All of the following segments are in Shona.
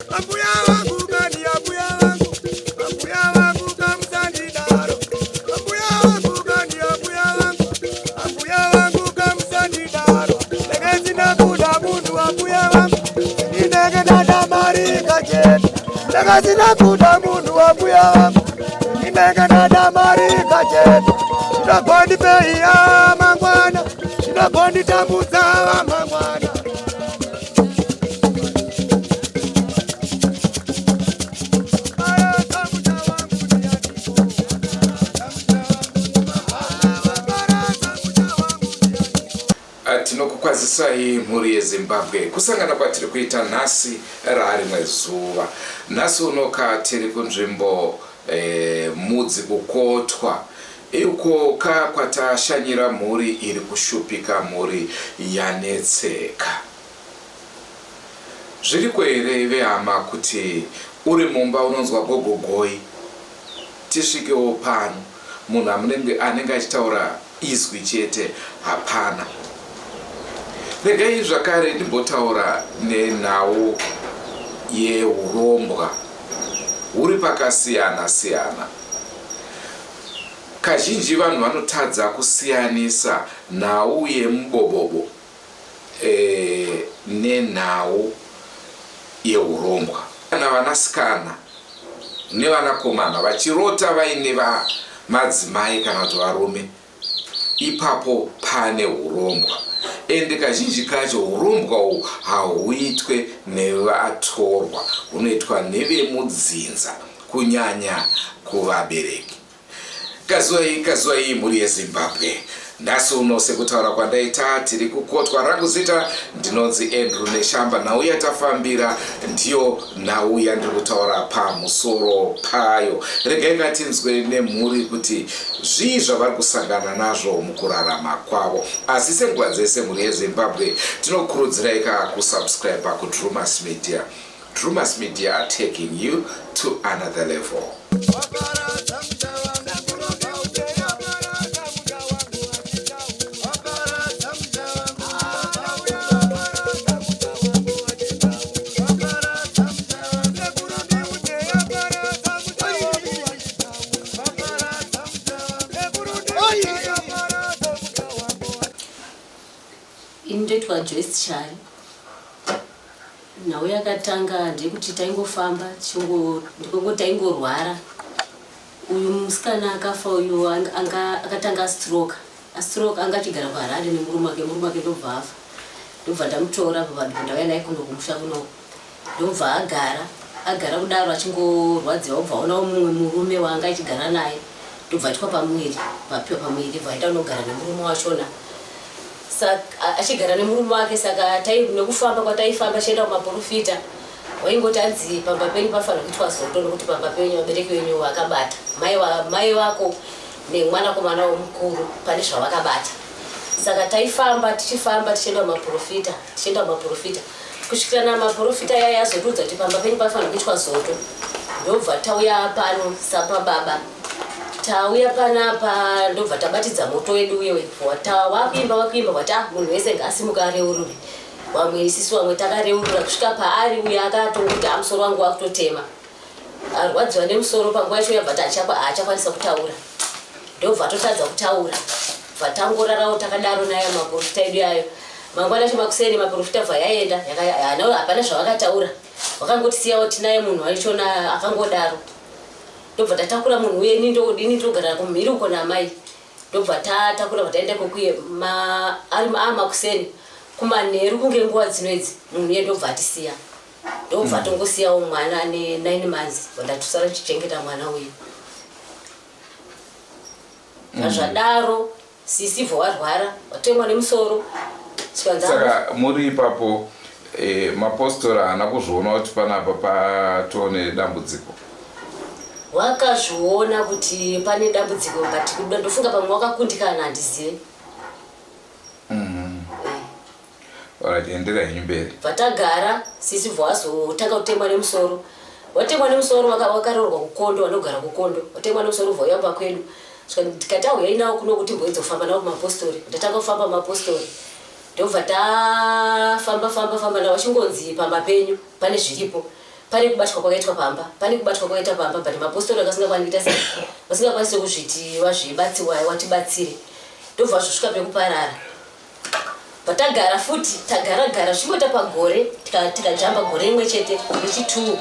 Ambuya wangu gani ambuya wangu. Ambuya wangu kamsandidaro. Ambuya wangu gani ambuya wangu. Ambuya wangu kamsandidaro. Legezi na kuda mundu ambuya wangu. Nidege dada marika jet. Legezi na kuda mundu ambuya wangu. Nidege dada marika jet. Shida kondi pei ya mangwana. Shida kondi tambuza wa mangwana. Tinokukwazisai mhuri yeZimbabwe kusangana kwatiri kuita nhasi rarimwe zuva. Nhasi unoka tiri kunzvimbo mudzi kukotwa uko kwatashanyira mhuri iri kushupika, mhuri yanetseka. Zviriko here vehama kuti uri mumba unonzwa gogogoi tisvikewo pano munhu anenge achitaura izwi chete hapana. Regai zvakare ndimbotaura nenhau yeurombwa huri pakasiyana siyana. Kazhinji vanhu vanotadza kusiyanisa nhau yemubobobo nenhau yeurombwa. Kana vanasikana nevanakomana vachirota vaine madzimai kana kuti varume, ipapo pane urombwa. Ende kazhinji kacho urombwa uhu hauitwe nevatorwa, hunoitwa nevemudzinza, kunyanya kuvabereki. Kazuva iyi mhuri yeZimbabwe. Nhasi uno sekutaura kwandaita tiri kukotwa. Rangu zita ndinonzi Andrew Neshamba. Nhau yatafambira ndiyo nhau yandiri kutaura pamusoro payo. Regai ngatinzwe nemhuri kuti zvii zvavari kusangana nazvo mukurarama kwavo. Asi senguva dzese mhuri yeZimbabwe tinokurudzirai kusubscribe kuDrumas Media. Drumas Media are taking you to another level. Indoitwa Joyce Chari. Nhau yakatanga ndekuti taingofamba taingorwara. Uyu musikana akafa, uyu akatanga stroke angachigara kuHarare nemurume wake ndobva afa. Ndobva ndamutora ndauya naye kumusha kuno. Ndobva agara kudaro achingorwadziwa, kubva aona mumwe murume wanga achigara naye. Ndobva atwa pamwiri bva aita unogara nemurume wachona. Achigara nemurume wake, saka nekufamba kwataifamba chienda kumaprofita waingoti anzi pamba penyu pafanira kuitwa zoto nokuti pamba penyu vabereki venyu vakabata, mai vako nemwanakomana womukuru pane zvavakabata. Saka taifamba tichifamba tichienda kumaprofita kusvikira namaprofita yaya azotudza kuti pamba penyu pafanira kuitwa zoto. Ndobva tauya pano sapababa, tauya panapa ndobva tabatidza moto wedu uye wakuimba wati munhu wese ngaasimuka areurure. Vamwe isisi vamwe takareurura kusvika paari uye akatoti musoro wangu wakutotema, arwadziwa nemusoro. Panguva yacho yabva haachakwanisa kutaura, ndobva totadza kutaura. Bva tangorarawo takadaro nayo maprofita edu yayo. Mangwana acho makuseni maprofita bva yaenda, hapana zvavakataura, vakangotisiyawo tinaye munhu waichona akangodaro. Ndobva tatakura munhu uye ini ndogara kumhiri uko namai. Ndobva tatakura vataenda kokuye ari makuseni kumanheru kunge nguva dzinodzi munhu uye ndobva atisiya. Ndobva tongosiyawo mwana ne9 months ndatusara tichengeta mwana uyu. Zvadaro sisi bva warwara watemwa nemusoro. Saka muri ipapo mapostora haana kuzviona kuti panapa patone dambudziko? Wakazviona kuti pane dambudziko, but ndofunga pamwe wakakundikana handizive. Enderai henyu mberi. Vatagara sisi bvawazotanga kutemwa nemusoro. Watemwa nemusoro wakarorwa kukondo, vanogara kukondo. Watemwa nemusoro bvawayamba kwedu. Tikati auya inawo kuno kuti mboizofamba nawo kumapostori. Ndatanga kufamba kumapostori. Ndobva tafamba nawo vachingonzi pamba penyu pane zviripo. pane kubatwa kwakaitwa pamba but mapostori vasingakwanisi kuzviti wazvibatsiwa watibatsire ndobva zvosvika pekuparara. Patagara futi tagara zvingota pagore tikajamba gore rimwe chete rechi2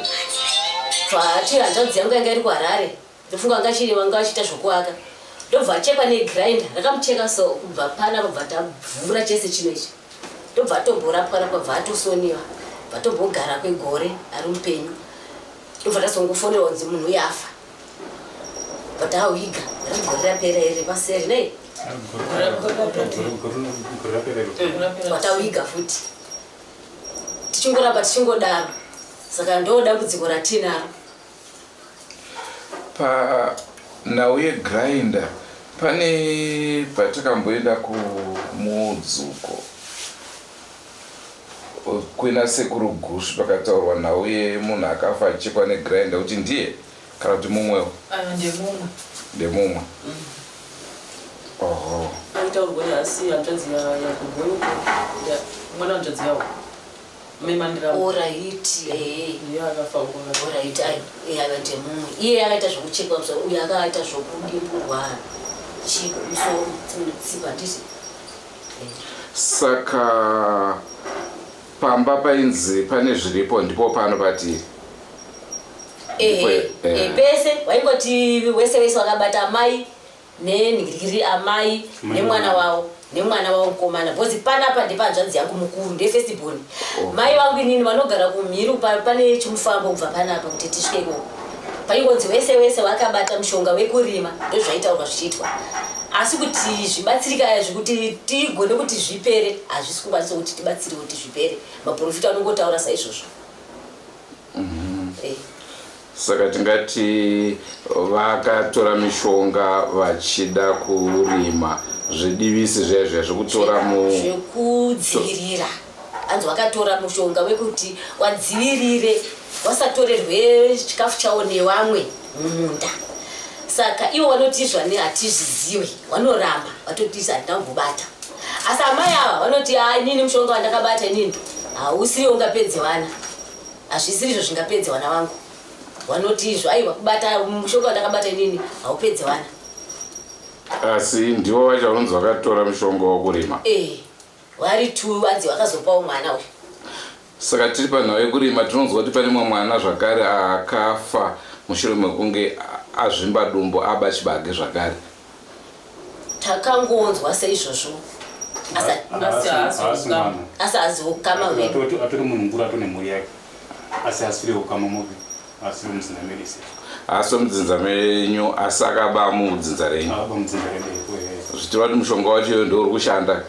hanzvadzi yangu yanga iri kuHarare ndofunga wanga achiita zvokuaka ndobva achekwa negrinder rakamucheka so kubva pana kubva tavhura chese chino ichi ndobva atomborapwa napabva atosoniwa vatombogara kwegore ari mupenyu ndobva tasongofonerwa kunzi munhu yafa but awiga rigore rapera iri paseri nei watawiga futi tichingoramba tichingodaro saka ndo dambudziko ratinaro. Panhau yegrinder pane patakamboenda kumudzuko kwina sekuru Gushu pakataurwa nhau yemunhu akafa achekwa negrinder kuti ndiye kana kuti mumwewo ndemumwe. Oho. Aitaurwa asi hanzvadzi yakugweyo mwana hanzvadzi yawo memandira alright akafa alright ava ndemumwe iye akaita zvokuchekwa uye akaita zvokudimburwa chimusoro tsipa ndisi. Saka pamba painzi pane zviripo ndipo pano patiri pese waingoti wese wakabata amai nenhingiriri amai nemwana wavo mukomana bhozi panapa ndepanzvadzi yangu mukuru ndefestiborn. Mai vangu inini vanogara kumhiru pane chimufambo kubva panapa kuti tisvikeko paingonzi wese wakabata mushonga wekurima ndozvaitaurwa zvichiitwa asi kuti zvibatsirika zvekuti tigone kuti zvipere hazvisi kukwanisa kuti tibatsiriwe kuti zvipere. Maprofita anongotaura saizvozvo. Saka tingati vakatora mishonga vachida kurima zvidivisi zvezve zvekutora zvekudzivirira anzi wakatora mushonga wekuti wadzivirire wasatorerwe chikafu chawo nevamwe mumunda. Saka ivo vanotizva hatizviziwe vanoramba vatotiza handambobata asi amai ava vanoti inini mushonga wandakabata inini hausiri ungapedze vana hazvisiri izvo zvingapedze vana vangu vanotizva aiwa kubata mushonga wandakabata inini haupedze vana asi ndivo vacho vanonzi vakatora mushonga wokurima vari 2 vanzi vakazopawo mwana uyu. Saka tiri panhau yekurima tinonzwa kuti pane mumwe mwana zvakare akafa mushure mekunge azvimba dumbo aba chibage zvakare. Takangonzwa seizvozvo asi azokama wedu atori munhu mukuru atone mhuri yake asi asiri ukama muvi asiri mudzinza medicine asi mudzinza menyu asi akaba mudzinza renyu zvitirwa kuti mushonga wacho iyo ndouri kushanda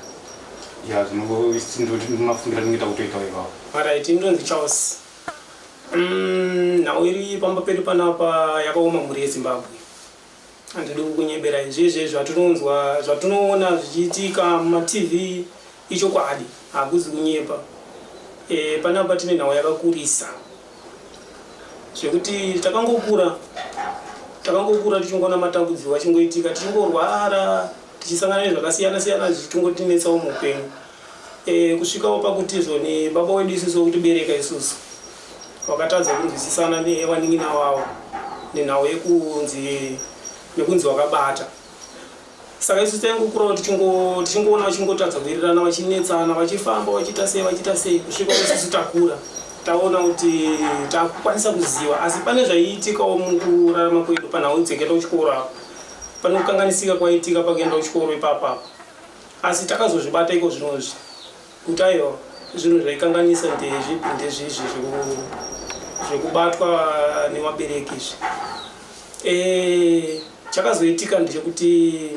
zvinofundira tingoita kutoitawo ivavo. Alright, ndinonzi Charles. Nhau iri pamba pedu panapa yakaoma mhuri yeZimbabwe. Handidi kukunyebera izvezve zvatinonzwa zvatinoona zvichiitika mumaTV ichokwadi hakuzi kunyepa. Panapa tine nhau yakakurisa zvekuti takangokura tichingoona matambudziko achingoitika tichingorwara tichisangana nezvakasiyana siyana zvichitongotinetsawo muupenyu. Kusvikawo pakuti zvoni baba wedu isusu wokutibereka isusu wakatadza kunzwisisana newaning'ina wavo nenhau yekunzi wakabata. Saka isusu taingokurawo tichingoona vachingotadza kuwirirana vachinetsana vachifamba vachiita sei kusvikawo isusu takura taona kuti takukwanisa kuziva asi pane zvaiitikawo mukurarama kwedu panhau dzekuenda kuchikoro apo pane kukanganisika kwaitika pakuenda kuchikoro ipapapo asi takazozvibata iko zvinozvi kuti aiwa zvinhu zvaikanganisa ndezvizvi zvekubatwa nevabereki izvi. Chakazoitika ndechekuti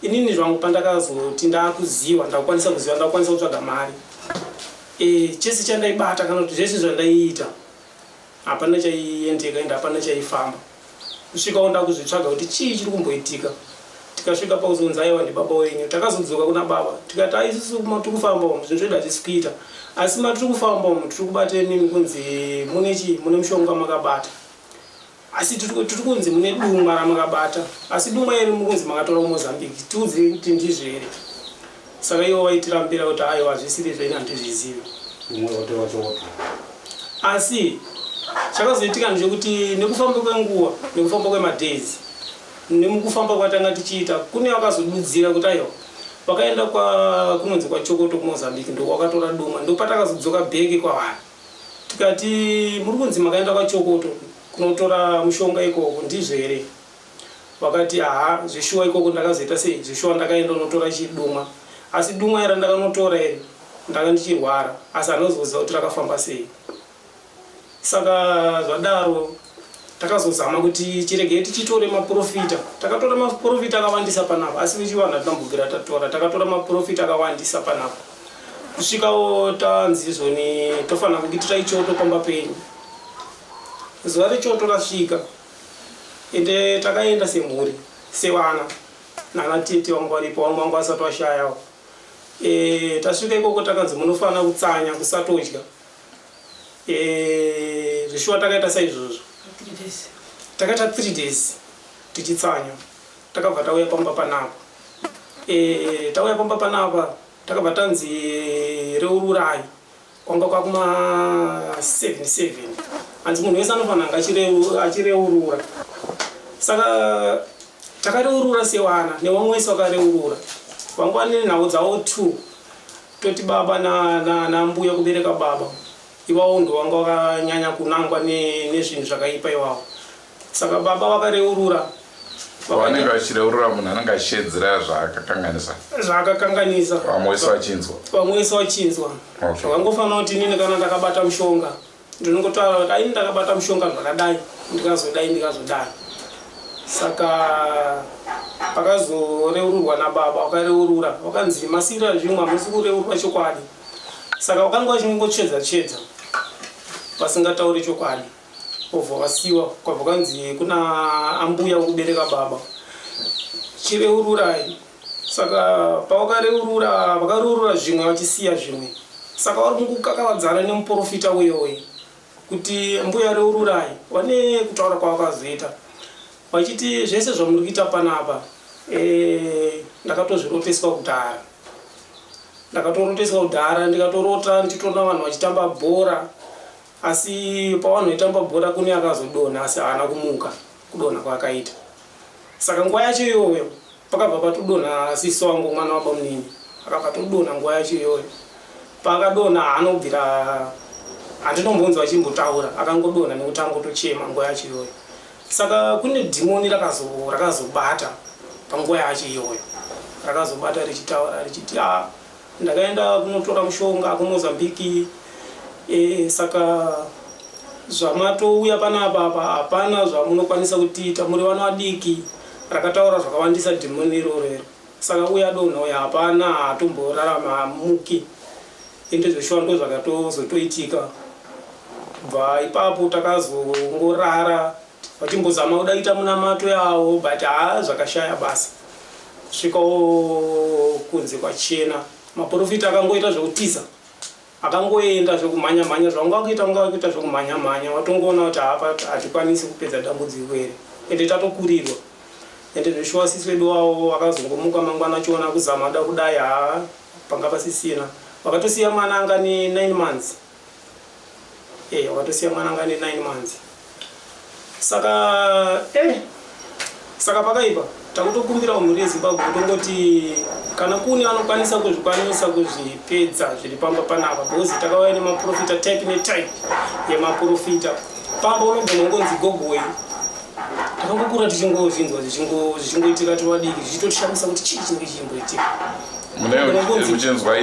inini zvangu pandakazoti ndakuziva ndakukwanisa kuziva ndakukwanisa kutsvaga mari chese chandaibata kana kuti zvese zvandaiita hapana chaiendeka ende hapana chaifamba kusvikawo ndakuzvitsvaga kuti chii chiri kumboitika. Tikasvika pauzonzi aiwa ndibaba wenyu takazodzoka kuna baba tikati aisusu matiri kufamba umu zvinhu zvedu hatisi kuita asi matiri kufamba umu tiri kubata nini kunzi mune mushonga makabata asi tiri kunzi mune dumwa ramakabata asi dumwa iri mukunzi makatora kuMozambique tiudze kuti ndizvo here. Saka ivo vaitirambira kuti aiwa zvisiri zvaina handizvizivi asi chakazoitika ndechekuti nekufamba kwenguva nekufamba kwemadhezi nemukufamba kwatanga tichiita kune vakazodudzira kuti aiwa vakaenda kunonzi kwachokoto kuMozambique ndokwakatora duma ndopatakazodzokera bheke kwavanhu tikati muri kunzi makaenda kwachokoto kunotora mushonga ikoko ndizvo here vakati aha zvishuwa ikoko ndakazoita sei zvishuwa ndakaenda unotora chiduma asi duma ira ndakanotora iri ndanga ndichirwara asi anozoziva kuti rakafamba sei saka zvadaro takazozama kuti chirege tichitore maprofita takatora maprofita akawandisa panapa asi vechivanhu hatinambogara tatora takatora maprofita akawandisa panapa kusvikawo tanzi izvoni tofanira kuitira ichoto pamba penyu zuva rechoto rasvika ende takaenda semhuri sevana nana tete vangu varipo vangu vangu vasati vashayawo tasvika ikoko takanzi munofanira kutsanya kusatodya zvishuwa takaita saizvozvo takaita 3 days tichitsanya takabva tauya pamba panapa tauya pamba panapa takabva tanzi reururai kwanga kwakuma 77 hanzi munhu wese anofanira achireurura saka takareurura sewana nevamwe wese vakareurura vangu vane nhau dzavo 2 toti baba nambuya kubereka baba ivavo ndo vanga vakanyanya kunangwa nezvinhu zvakaipa ivavo saka baba vakareurura vanenge vachireurura munhu anenge achiedzera zvaakakanganisa vamwe wese vachinzwa zvakangofanira kuti inini kana ndakabata mushonga ndinongotaura kuti aini ndakabata mushonga zvakadai ndikazodai saka pakazoreururwa nababa vakareurura vakanzi masira zvimwe hamusi kureurura chokwadi saka vakanga vachingotsvedza vasingatauri chokwadi obva vasiwa kwabva kanzi kuna ambuya wokubereka baba chireururai saka pavakareurura vakareurura zvimwe vachisiya zvimwe saka vari kungokakavadzana nemuprofita weyoye kuti mbuya reururai wane kutaura kwavakazoita vachiti zvese zvamuri kuita panapa ndakatozviroteswa kudhara ndikatorota ndichitoona vanhu vachitamba bhora asi pavanhu vaitamba bhora kune akazodonha asi haana kumuka kudonha kwaakaita saka nguva yacho iyoyo pakabva patodonha sisi wangu mwana waba munini akabva todonha nguva yacho iyoyo paakadonha haanobvira handinombonzi vachimbotaura akangodonha nekuti angotochema nguva yacho iyoyo saka kune dhimoni rakazobata panguva yacho iyoyo rakazobata richitaura richiti ndakaenda kunotora mushonga kuMozambique saka zvamatouya panapa hapana zvamunokwanisa kutiita muri vana vadiki rakataura zvakawandisa dhimoni irorero saka uya donha uya hapana hatomborarama muki ende zveshuwa ndo zvakatozotoitika bva ipapo takazongorara vachimbozama kudaita munamato yavo but zvakashaya basa svikawo kunze kwachena maprofita akangoita zvekutiza akangoenda zvekumhanya-mhanya zvaungakuita zvekumhanya-mhanya watongoona kuti hapa hatikwanisi kupedza dambudziko here ende tatokurirwa ende zveshuwa sisi wedu wavo vakazongomuka mangwana achiona kuzama da kudai panga pasisina vakatosiya mwana anga ne 9 months vakatosiya mwana anga ne 9 months saka pakaipa takutokumbira mhuri yeZimbabwe kutongoti kana kune vanokwanisa kuzvipedza zviri pamba panapa because takauya nemaprofita type netype yemaprofita pamba unogona ungonzi gogoi takangokura tichingozvinzwa zvichingoitika tiwadiki zvichitotishamisa kuti chii chinenge chichimboitika muchinzwa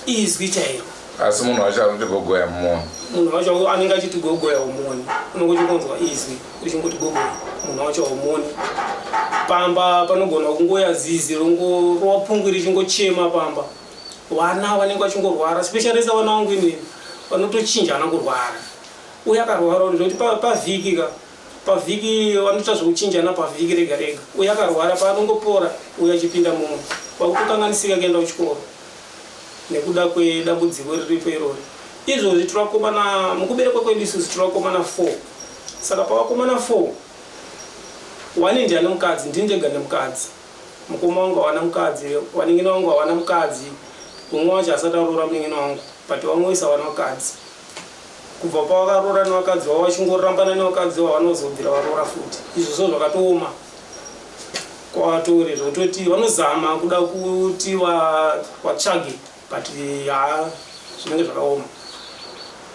izwi chairo asi munhu wacho anoti gogoya mumoni munhu wacho anenge achiti gogoya umoni unongochikonzwa izwi richingoti gogoya munhu wacho umoni pamba panogona kungoya zizi rowapungwi richingochema pamba vana vanenge vachingorwara specialisa vana vangu inini vanotochinja vanangorwara uye akarwara zvekuti pavhiki vanoita zvekuchinjana pavhiki rega rega uye akarwara paanongopora uye achipinda mumwe vakutokanganisika kuenda kuchikoro nekuda kwedambudziko riripo irori izvozvi tirakomana mukuberekwa kwedu isusu tirakomana 4 saka pavakomana 4 wani ndiane mukadzi ndindega nemukadzi mukoma wangu hawana mukadzi waningina wangu hawana mukadzi umwe wacho asati aroora muningina wangu but vamwe wese hawana mukadzi kubva pavakarora nevakadzi vavo vachingorambana nevakadzi vavo vanozobvira varora futi. Izvo zvo zvakatooma kwavatore zvototi vanozama kuda kuti vatsvage but zvinenge zvakaoma.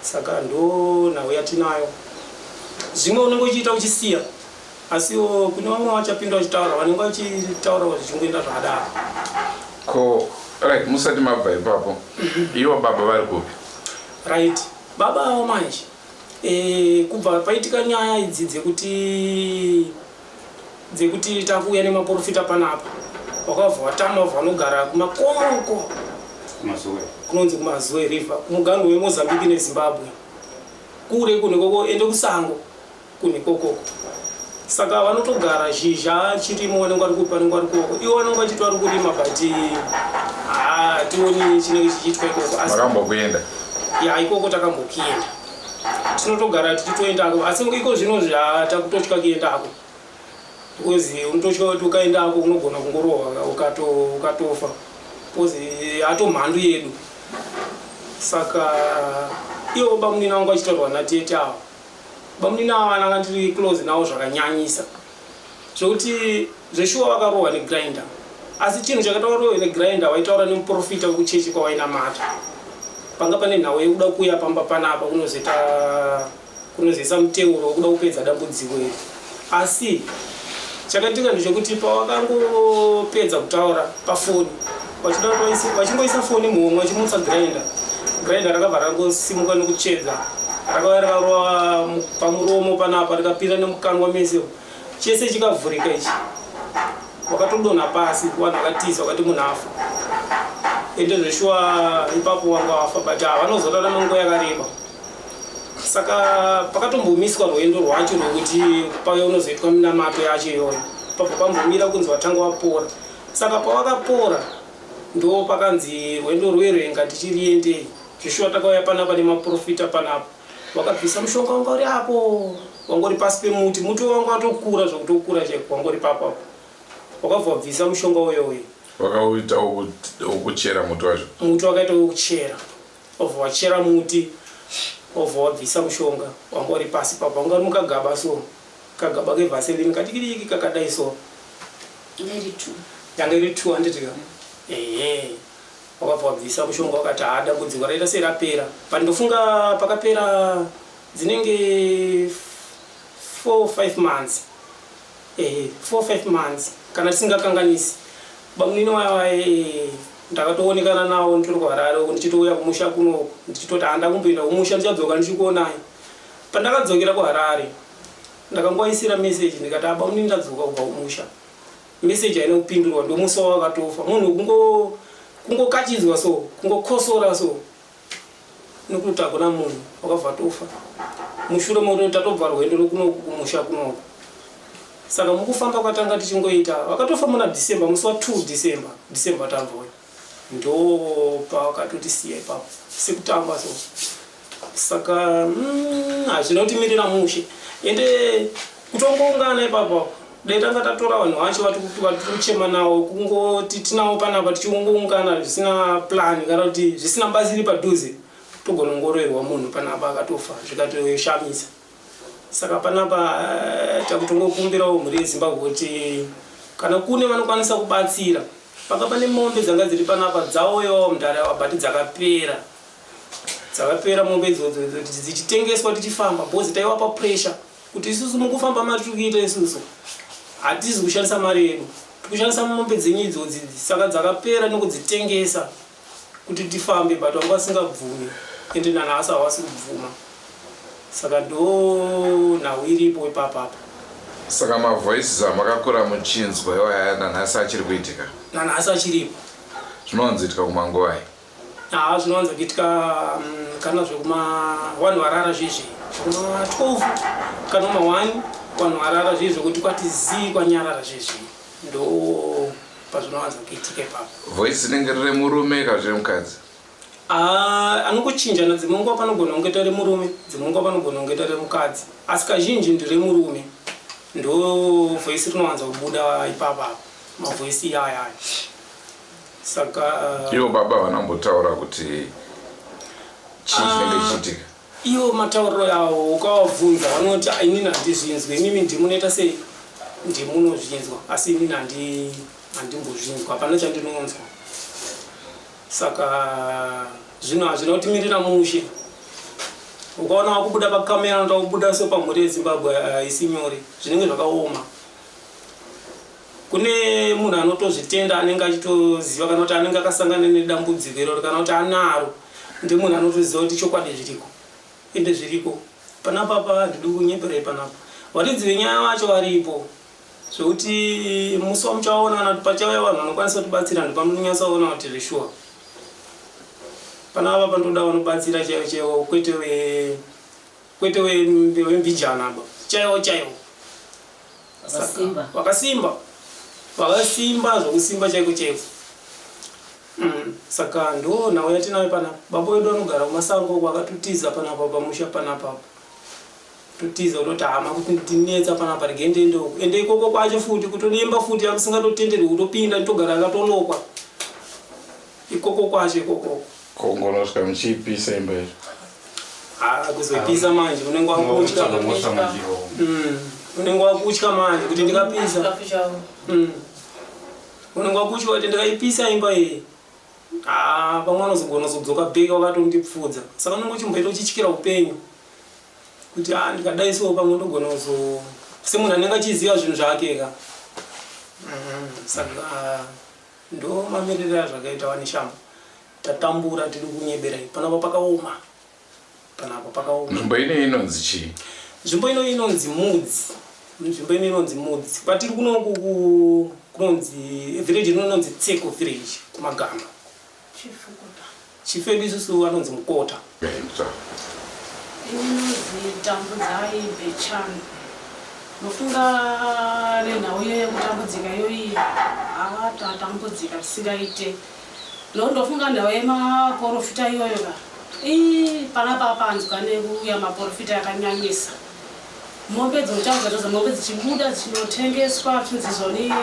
Saka ndo nhau yatinayo. Zvimwe unenge uchiita uchisiya asiwo kune vamwe vachapinda vachitaura vanenge vachitaura zvichingoenda zvakadaro. Ko right musati mabva ipapo ivo baba vari kupi? Right, baba avo manje kubva paitika nyaya idzi dzekuti takuuya nemaprofita panapa wakabva watama vanogara kumakomoko kunonzi kumazoe river kumuganhu weMozambique neZimbabwe kure kunekoko ende kusango kunekokoko. Saka vanotogara zhizha chirimo vanenge vari kupa vanenge vari koko ivo vanenge vachiti vari kurima but tioni chinenge chichiitwa ikoko. Makambokuenda? Ya ikoko takambokienda tinotogara tichitoendako asi iko zvino zvatakutotya kuendako because unototya kuti ukaendako unogona kungorohwa ukatofa because hato mhandu yedu. Saka ivo bamunina vangu vachitaurwa natete avo bamunina ava vanga ndiri close navo zvakanyanyisa zvokuti zveshuwa vakarohwa negrinder asi chinhu chakataurwa negrinder vaitaura nemuprofita wekuchechi kwawainamata panga pane nhau yekuda kuuya pamba panapa kunozoisa muteuro wekuda kupedza dambudziko iri. Asi chakaitika ndechekuti pavakangopedza kutaura pafoni vachingoisa foni muhomwe vachimutsa grinder rakabva rangosimuka nekuchedza rakava rakarova pamuromo panapa rikapinda nemukanwa mese chese chikavhurika ichi wakatodonha pasi vanhu vakatiza vakati munhu afa ende zveshuwa ipapo wanga wafa but vanozorarama nguva yakareba. Saka pakatombomiswa rwendo rwacho rwekuti pauya unozoitwa minamato yacho iyoyo papo pambomira kunzi vatanga vapora. Saka pavakapora ndo pakanzi rwendo rwerwenga tichiriendei zveshuwa takauya panapa nemaprofita panapa wakabvisa mushonga wanga uri apo wanga uri pasi pemuti muti wanga watokura zvokutokura chaiko wanga uri papapo wakabva wabvisa mushonga uyoyo wakauita wokuchera muti wacho. Muti wakaita wokuchera wabva wachera muti wabva wabvisa mushonga wanga uri pasi papo wanga uri mukagaba so kagaba kevaseline kadikidiki kakadai so yanga iri 200 wakabva wabvisa mushonga wakati dambudziko raita serapera pandofunga pakapera dzinenge 4-5 months 4-5 months kana tisingakanganisi. Bamunini waye ndakatoonekana nawo ndiri kuHarare ndichitouya kumusha kuno ndichitoti handa kumboenda kumusha ndichadzoka ndichikuonai. Pandakadzokera kuHarare ndakangoisira message ndikati bamunini ndadzoka kubva kumusha. Message haina kupindurwa ndomusi wakatofa munhu kungokachidzwa so kungokosora so nekuti hakuna munhu wakabva tofa mushure moto tatobva rwendo rokuno kumusha kuno. Saka mukufamba kwatanga tichingoita vakatofa muna December musi wa 2 December tabvoya ndo pakatotisiya ipapo sekutamba so. Saka hazvina kutimirira mushe ende kutongoungana ipapo dai tanga tatora vanhu vacho vatikuchema nawo kungoti tinawo panapa tichiungoungana zvisina plan kana kuti zvisina bazi padhuze togona kungoroerwa munhu panapa akatofa zvikatoshamisa. Saka panapa takutongokumbirawo mhuri yeZimbabwe kuti kana kune vanokwanisa kubatsira panga pane mombe dzanga dziri panapa dzauyawo mundaraunda but dzakapera mombe idzodzo dzichitengeswa tichifamba bhozi taiwapa pressure kuti isusu mukufamba mari tikuita isusu hatizi kushandisa mari yedu tikushandisa mombe dzenyu idzodzi. Saka dzakapera nekudzitengesa kuti tifambe but vanga vasingabvumi ende nanhasi havasi kubvuma. Saka ndo nhau iripo ipapapa. Saka mavoices amakakura muchinzwa iwaya nanhasi achiri kuitika? Nanhasi achiripo. Zvinowanzoitika kumanguva zvinowanza kuitika kana zvekuma vanhu varara zvezve kuma 12 kana kuma 1 vanhu varara zvezve kuti kwati zii kwanyarara zvezve ndo pazvinowanza kuitika ipapo. Voice rinenge riri murume kana riri mukadzi? Anongochinjana dzimwe nguva panogona kunge tari murume dzimwe nguva panogona kunge tari mukadzi asi kazhinji ndiri murume ndo voice rinowanza kubuda ipapa mavoice iyaya. Saka ivo baba vanambotaura kuti chii chinenge chichiitika? Iyo matauriro yawo ukawabvunza vanoti inini handizvinzwi, imimi ndimunoita sei ndimunozvinzwa, asi inini handimbozvinzwa, hapana chandinonzwa. Saka zvino hazvina kutimirira mushe. Ukaona wakubuda pakamera ndokubuda sepamhuri yeZimbabwe haisi nyore, zvinenge zvakaoma. Kune munhu anotozvitenda anenge achitoziva kana kuti anenge akasangana nedambudziko iroro kana kuti anaro, ndi munhu anotoziva kuti chokwadi zviriko ende zviriko panapa ndiri kunyeperai panapa. Varidzi venyaya vacho varipo zvokuti musi wamuchaona kana kuti pachauya vanhu vanokwanisa kutibatsira ndipamunonyatsaona kuti zveshuwa panapa pandoda vanobatsira chaivo chaivo, kwete wembijana ba chaivo chaivo vakasimba zvokusimba chaiko chaiko. Saka ndo nhau yatinayo panapa. Baba wedu anogara kumasango kwakatotiza panapa pamusha panapa, totiza kutoti hama kuti tinetsa panapa rigende ndoko ende ikoko kwacho futi kutonemba futi amusingatotenderwi kutopinda ndogara akatolokwa ikoko kwacho ikoko kongonosvika muchiipisa imba izvo kuzoipisa manje unenge wakutya unenge wakutya manje kuti ndikapisa unenge wakutya kuti ndikaipisa imba iyi pamwe anozogona kuzodzoka bheki wakatondipfudza. Saka unenge uchimboita uchityira upenyu kuti ndikadaisawo pamwe ndogona kuzo semunhu anenge achiziva zvinhu zvake ka. Saka ndo mamiriro azvakaita Vaneshamba. Tatambura tiri kunyeberai panapa pakaoma, panapa pakaoma. Nzvimbo ino inonzi chii? Nzvimbo ino inonzi Mudzi. Nzvimbo ino inonzi Mudzi. Patiri kunoku kunonzi village inonzi Tseko village kumagama. Chifedu isusu anonzi Mukota. Inonzi Tambudzai Bechani. Nofunga nenhau iyo yekutambudzika iyoyi avatambudzika tisingaite. Ndofunga nhau yemaporofita iyoyo ka panapa panzwa nekuuya maporofita yakanyanyisa. Mombe dzinotangwa dzozo mombe dzichibuda dzichinotengeswa tinzizoni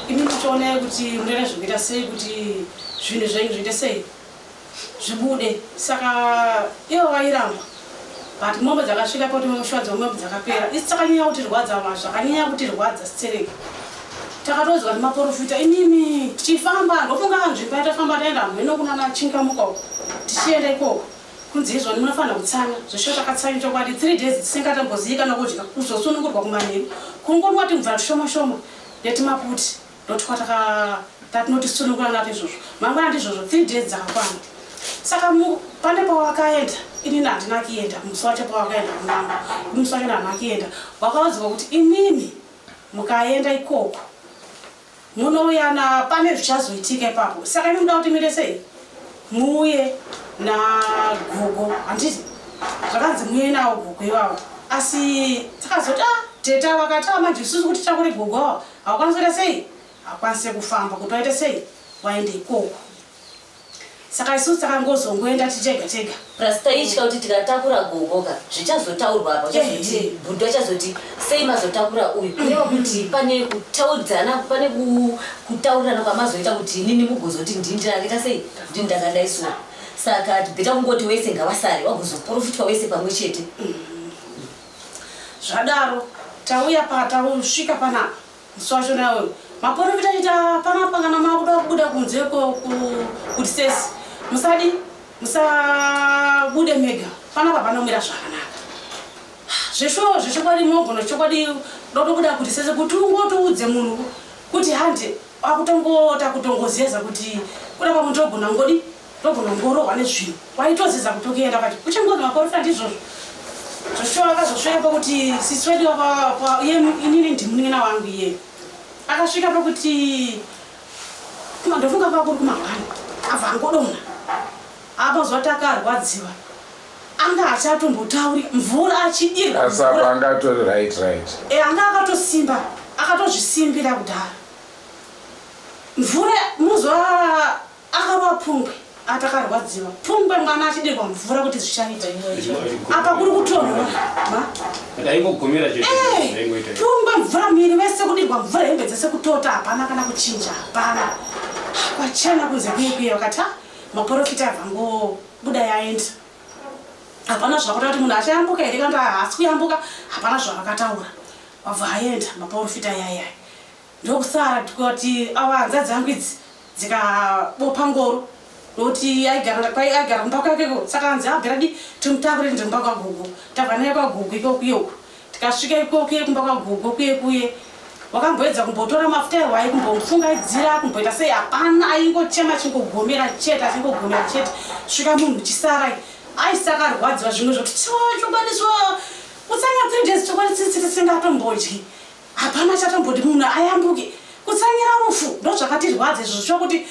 imi muchiona kuti munoita zvinoita sei kuti zvinhu zvenyu zviite sei zvibude. Saka ivo vairamba but mombe dzakasvika kuti mushwadza mombe dzakapera isi takanyanya kuti rwadza zvakanyanya kuti rwadza sitsereke. Takatozwa kuti maporofita inini tichifamba ndofunga nzvimbo yatafamba taenda mheno kunana Chingamuka tichienda ikoko kunzi izvoni munofanira kutsanya zvesho takatsanya chokwadi 3 days tisingatambozivikana kudya kuzosunungurwa kumanheru kungonwa kuti mvura shoma shoma yetimaputi ndotwa tatinotisunungura napo izvozvo mangwana ndizvozvo 3 days dzakakwana. Saka pane pawakaenda inini handina kuenda musi wacho pawakaenda kunama musi wacho handina kuenda wakaudzwa kuti imimi mukaenda ikoko munouyana pane zvichazoitika ipapo. Saka imi muda kuti muite sei muuye nagogo handiti zvakanzi muuye nawo gogo ivavo asi takazoti teta vakati manje isusu kuti takuri gogo ava hawakwanisi kuita sei hakwanisi kufamba kuti waite sei waende ikoko. Saka isusu takangozongoenda tichega tega prasitaitya kuti tikatakura gogoka zvichazotaurwa apa chazoti bhudhu achazoti sei mazotakura uyu kureva kuti pane kutaudzana pane kutaurirana kwamazoita kuti nini mugozoti ndindakaita sei kuti ndakadaisuwa. Saka tibvita kungoti wese ngavasare wagozoprofitwa wese pamwe chete. Zvadaro tauya tausvika panapa musi wacho nawo maporofita aita panapa kana makuda kubuda kunzeko kuti sesi musabude mega panapa panomira zvakanaka zvesho zvechokwadi mogona chokwadi ndotobuda kuti sese kuti ungotoudze munhu kuti handi akutongota kutongozeza kuti kuda pamwe ndogona ngodi ndogona ngorohwa nezvinhu waitoziza kuti ukienda pati uchingozi maporofita ndizvozvo zvesho akazosvika pakuti sisi wedu inini ndimunina wangu iye akasvika pakuti ndofunga pakuri kumangwani abva angodonha apa zoti akarwadziwa anga achatombotauri mvura achidirwa asapa angatori right anga akatosimba akatozvisimbira kudhara mvura muzwa akarwa pungwe atakarwadziwa pungwe mwana achidirwa mvura kuti zvichaita apa kuri kutonhwa pungwe mvura miri wese kudirwa mvura hembe dzese kutota hapana kana kuchinja hapana kwachena kunze kuye wakati maporofita abva ngobuda yaenda hapana zvakaita kuti munhu achayambuka here kana haasi kuyambuka hapana zvavakataura wabva aenda maprofita yaya ndokusara tikati ava hanzvadzi dzangu idzi dzikabopa ngoro nokuti aigara mumba kwakeko saka hanzi abhiradi timutakure ndi mumba kwagugu tabva naye kwagugu ikokuyoko tikasvika ikokuye kumba kwagugu kuye wakamboedza kumbotora mafuta ehwai kumbomufungaidzira kumboita sei hapana aingochema chingogomera chete achingogomera chete svika munhu chisarai aisaka arwadziwa zvimwe zvokuti chokwaniswa kutsanya 3 days chokwadi tisingatombodyi hapana chatomboti munhu ayambuke kutsanyira rufu ndo zvakatirwadza izvozvo chokuti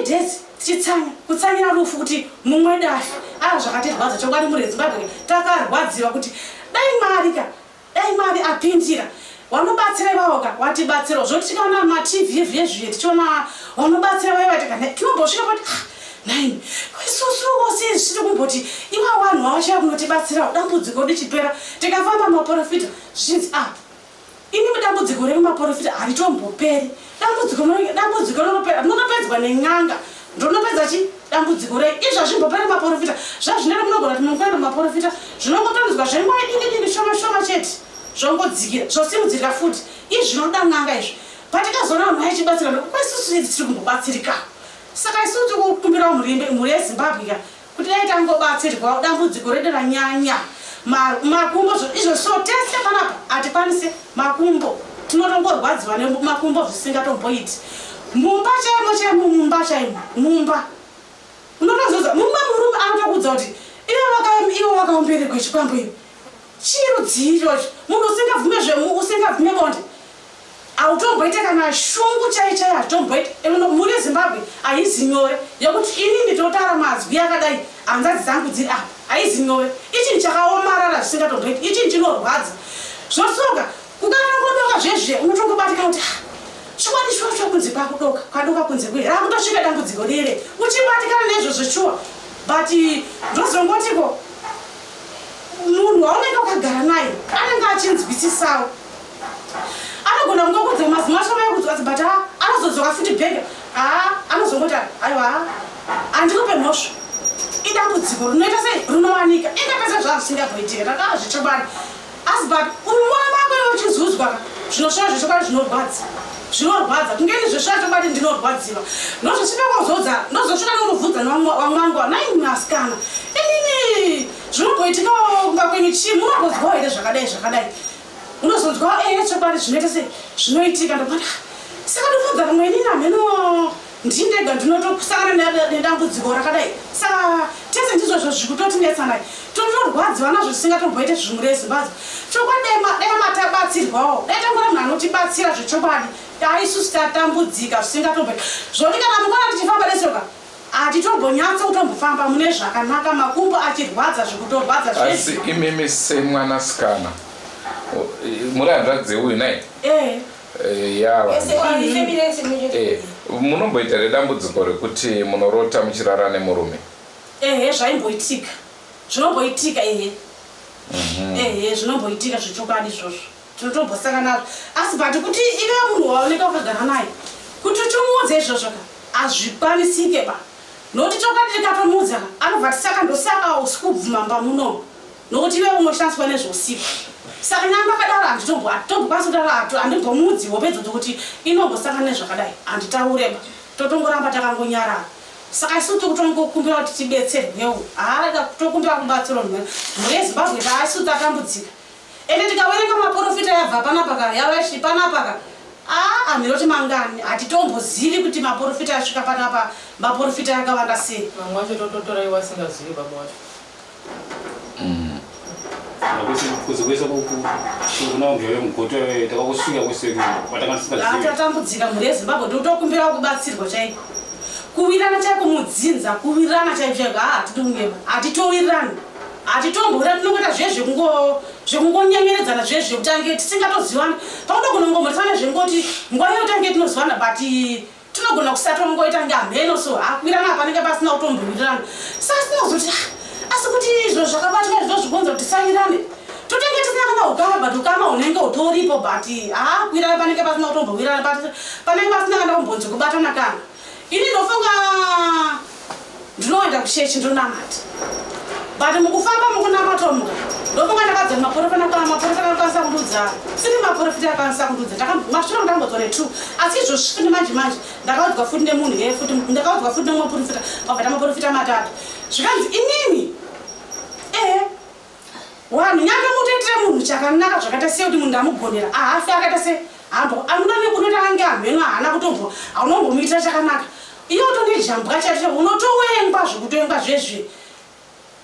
3 days tichitsanya kutsanyira rufu kuti mumwe dafi zvakatirwadza chokwadi muri Zimbabwe takarwadziwa kuti dai Mwari apindira wanobatsira ivavoka watibatsira zvotikana matv ezviye tichiona wanobatsira vaivatikana tinombosvika pati naini isusuwo siri kumboti iva vanhu vavachaya kunotibatsira dambudziko richipera tikafamba maprofita zvichinzi ini dambudziko rekumaprofita haritomboperi dambudziko rinopera munopedzwa nen'anga ndonopedza chi dambudziko rei izvo zvimbopera maprofita zvazvinere munogona kuti mukuenda maprofita zvinongotonzwa zvenguva diki shoma chete zvongodzikira zvosimudzirika futi izvi zvinoda n'anga izvi patikazona vanhu vaichibatsira kwaisusu idzi tiri kumbobatsirika saka isusu tikukumbirawo mhuri yeZimbabwe kuti dai tangobatsirwawo dambudziko redu ranyanya makumbo izvo so tese panapa hatikwanise makumbo tinotongorwadziwa nemakumbo zvisingatomboiti mumba chaimo mumba chaimo mumba unotozoza mumba murume anotokudza kuti ivo vakaumberekwa chikwambo ivo chirudzii ichocho munhu usingabvume bonde hautomboite kana shungu chaichai hautomboite muri yeZimbabwe haizi nyore yokuti ini nditotara mazwi akadai hanzvadzi dzangu dziri apa haizi nyore ichi chakaomarara zvisingatomboite ichi chinorwadza zvosoka kukanangodoka zvezve unotongobatika kuti chikwadi chuwa kunze kwakudoka kwadoka kunze kwe rakutosvika dambudziko rere uchibatikana nezvozvo chuwa but ndozongotiko munhu waunenge wakagara naye anenge achinzwisisawo anogona kungokudza mazimashoma ekudzwadzi but anozodzoka futi bhega anozongoti aiwa handikupe mhosva idambudziko rinoita sei rinowanika ingapese zvazvisingabhoitika takazvichobani asi but umwana wako iwe uchizuzwa zvinosvika zvichobani zvinorwadza kungeni zvesvachobati ndinorwadziwa ndozvosvika ndozosvika neunobvudza wamwangwa nai masikana inini zvinobhoitika kunga kwenyu chii munongozwawo here zvakadai unozonzwawo chobati zvinoita sei zvinoitika ndobati saka ndobvudza kamwe inini hameno ndindega ndinotokusangana nedambudziko rakadai saka tese ndizvozvo zvikutotinetsanai totorwadziwa nazvo zvisingatomboite zvimuri yeZimbabwe chokwadi dai matabatsirwawo dai tangora munhu anotibatsira zvechobadi aisusu tatambudzika zvisingatomboite zvoti kana mukana tichifamba nesoka hatitombonyatsa kutombofamba mune zvakanaka makumbo achirwadza zvikutorwadza asi imimi semwanasikana muri hanzvadzi uyu nai yava munomboita redambudziko rekuti munorota muchirara nemurume zvaimboitika zvinomboitika zvinomboitika zvechokadi izvozvo tinotombosangana nazvo asi but kuti ive munhu waoneka wakagara naye kuti uchimuudza izvozvo hazvikwanisike ba nokuti chokadi tikatomuudza anobva tisaka ndosaka usikubvumamba muno nokuti ive unoshandiswa nezvousiku saka nyamba akadaro handitombokwanisa kutaura handimbomuudziwo pedzodzo kuti inombosangana nezvakadai handitaureba totongoramba takangonyarara saka isusu tikutongokumbira kuti tibetserwewo tokumbira kubatsirwa mhuri yeZimbabwe taisusu tatambudzika ende tikawerenga maprofita yabva panapaka yavashi panapaka miroti mangani hatitombozivi kuti maprofita asvika panapa maprofita yakawanda sei mamwe wacho tototora iwe asingazivi baba wacho tatambudzika mhuri yeZimbabwe totokumbira kubatsirwa chaiko kuwirirana chaiko mudzinza kuwirirana chaiko hatitowirirani hatitomboira tinongoita zvekungonyengeredzana kutange tisingatozivani paunogona kungomborisana zvengoti nguva iyo tange tinozivana but tinogona kusatongoita nge hamheno so hakuwirirana panenge pasina kutombowirirana saka tinozoti asi kuti izvo zvakabatika zvozvikonza kuti tisawirirane totenge tisina ukama but ukama unenge utoripo but kuwirirana panenge pasina kutombowirirana panenge pasina kana kumbonzo kubatana kana ini ndofunga ndinoenda kushechi ndonamata but mukufamba mukunamatomuka ndofunga ndakadzana maporofita akakwanisa kundudza siri maporofita akakwanisa kundudza mashure ndambodzwa ne2 asi izvozvi manje ndakaudzwa futi nemunhu yefuti ndakaudzwa futi nemumwe porofita wabvata maporofita matatu zvikanzi inini wanhu nyange mutoitire munhu chakanaka zvakaita sei kuti munhu ndamugonera ahafi akaita sei amunone kunoti ange amheno haana kutombwa aunombomuitira chakanaka iyo utonejambwa chacho unotowengwa zvekutoengwa zvezve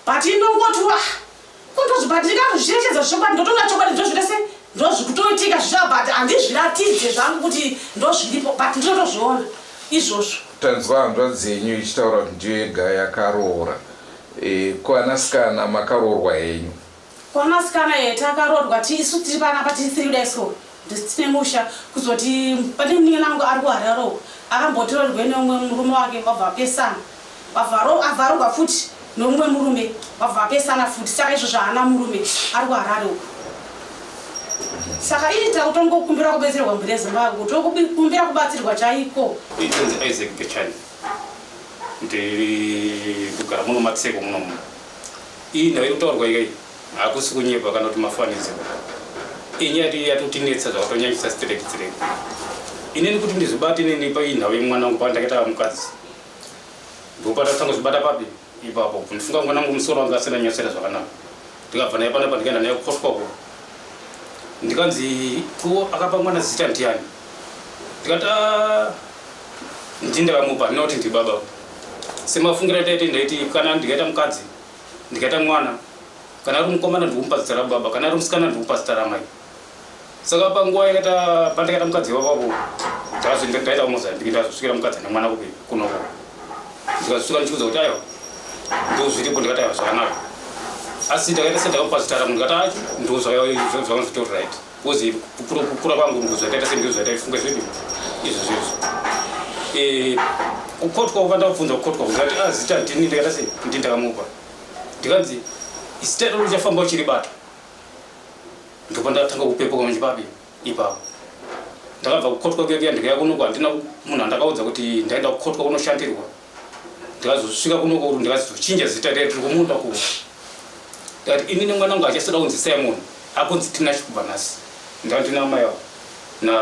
but inongoti kundozvibati ndikazvicherechedza zvokwadi ndotonga chokwadi ndozvitese ndozvikutoitika zvicha but handizviratidze zvangu kuti ndozviripo but ndinotozviona izvozvo. Tanzwa hanzva dzenyu ichitaura kuti ndiyo yega yakaroora kwanasikana makaroorwa henyu? Kwanasikana takaroorwa tisu tiri panapa tiri daiso tine musha kuzoti pane munin'ina wangu ari kuhararo akambotorerwa neumwe murume wake wabva apesana avharogwa futi nomumwe murume wabva apesana futi saka izvozvo haana murume ari kuharare uko saka ita kutongokumbira kubetserwa mbiri Zimbabwe kutokumbira kubatsirwa chaiko. Itonzi Isaac Gechani ndiri kugara muno Matseko muno iyi nayo kutaurwa ikai hakusi kunyepa kana kuti mafanidzo inyati yatotinetsa zvakatonyanyisa sitirekitsirei inini kuti ndizvibate nini painhau yemwana wangu pandakaita mukadzi ndopatatanga zvibata papi ipapo ndifunga mwana wangu musoro wanga asina nyasira zvakanaka ndikabva naye panapa ndikaenda naye kuposkwapo ndikanzi ko akapa mwana zita ndiani ndikati ndindakamupa ndinoti ndi baba semafungira taiti ndaiti kana ndikaita mukadzi ndikaita mwana kana ari mukomana ndikupa zita rababa kana ari musikana ndikupa zita ramai saka panguva yakata pandakaita mukadzi wapapo ndaita kumozambiki ndazosvikira mukadzi nemwana kupi kunoko ndikazosvika ndichiudza kuti aiwa ndozviripo ndikati aiwa zvakanaka asi ndakaita sendakamupa zita ramu ndikati ndozvazvitori right kozi kukura kwangu ndozvakaita sendozvataifunga zvipi izvo zvizvo kukotwa ukandabvunza kukotwa ndikati zita ndini ndakaita sei ndindakamupa ndikanzi zita iro richafamba uchiribata ndipo ndatanga kupepuka muchipapi ipapo ndakabva kukotwa kuya ndikaya kunoko handina munhu andakaudza kuti ndaenda kukotwa kunoshandirwa ndikazosvika kunoko kuti ndikazochinja zita riri kumunda kuko ndikati inini mwana wangu achasida kunzi Simon akunzi Tinashe kubva nhasi ndikati ndina mai wavo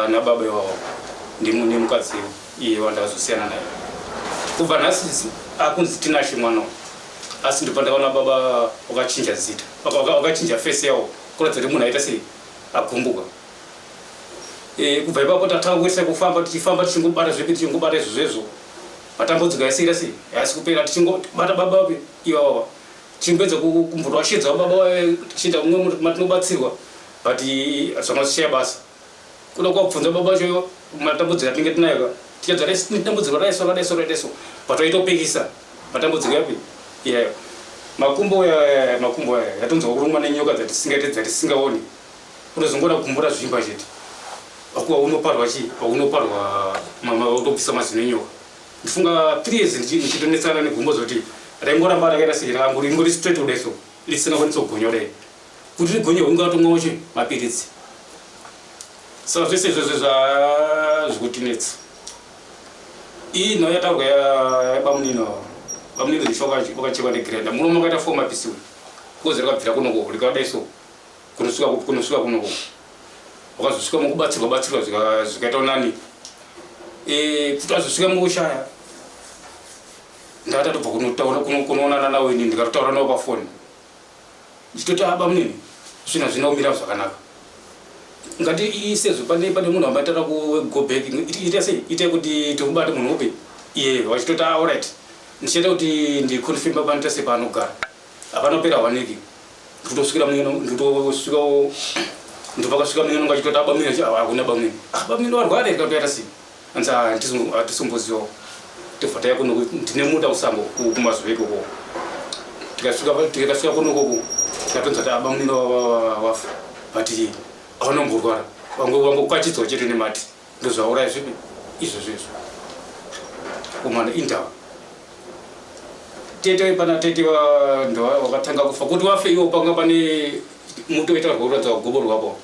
nababa ivavo ndimukadzi iye wandakazosiyana naye kubva nhasi akunzi Tinashe mwana asi ndipo ndakaona baba wakachinja zita wakachinja face yawo kuratidza kuti munhu aita sei agumbuka kubva ipapo tatanga kuisa kufamba tichifamba tichingobata zvipi tichingobata izvozvo matambudziko yaisiira sei asi kupera tichingobata baba wapi iwawa tichimbedza kumborwashidza baba tichienda kumwe matinobatsirwa but zvamazishaya basa kuda kwakubvunza baba wacho matambudziko atinenge tinayo tichadzaitambudziko radaiso but waitopekisa matambudziko yapi iyayo makumbo yatonzwa kurumwa nenyoka dzatisingaoni unozongona kukumbura zvimba chete akuwa unoparwa chii paunoparwa utobvisa mazino enyoka ndifunga 3 years ndichitonetsana negumbo zoti raingoramba rakaita sei rakangori straight kudaiso risingakwanisa kugonya kudai kuti rigonye ungatomwawo chii mapiritsi saka zvese izvozvo zvazvikutinetsa iyi nhau yataurwa yabamunino bamunino zvishoka wakachekwa negrenda munomo wakaita 4 mapisiwe kozi rakabvira kunoko rikadaiso kunosvika kunoko wakazosvika mukubatsirwa zvikaita nani kuti azosvika mukushaya ndakatotobva kunoonana nawo ini ndikatotaura nawo pafoni ndichitoti abamunini zvina zvinaumira zvakanaka ngati isezvo pane munhu ambaitara kugobek ite sei ite kuti tikubate munhu upi iye wachitoti alright ndichida kuti ndikonfirma panoita sepaanogara apanopera waniki ndikutosvikira ndopakasvika munyeno ngachitoti abamini hakuna bamini bamini warwara ikatoita sei anzi hatisombozivawo tibva taya kuno ndine muda kusango kumazuva ikoko tikasvika kunokoko tikatonza kuti abamini wafa but avanomborwara wangokwatidzwa chete nemati ndozvauraya zvipi izvozvo umana indava tete pana tete wakatanga kufa kuti wafe iwo panga pane mutoita rwauratidza gobo rwako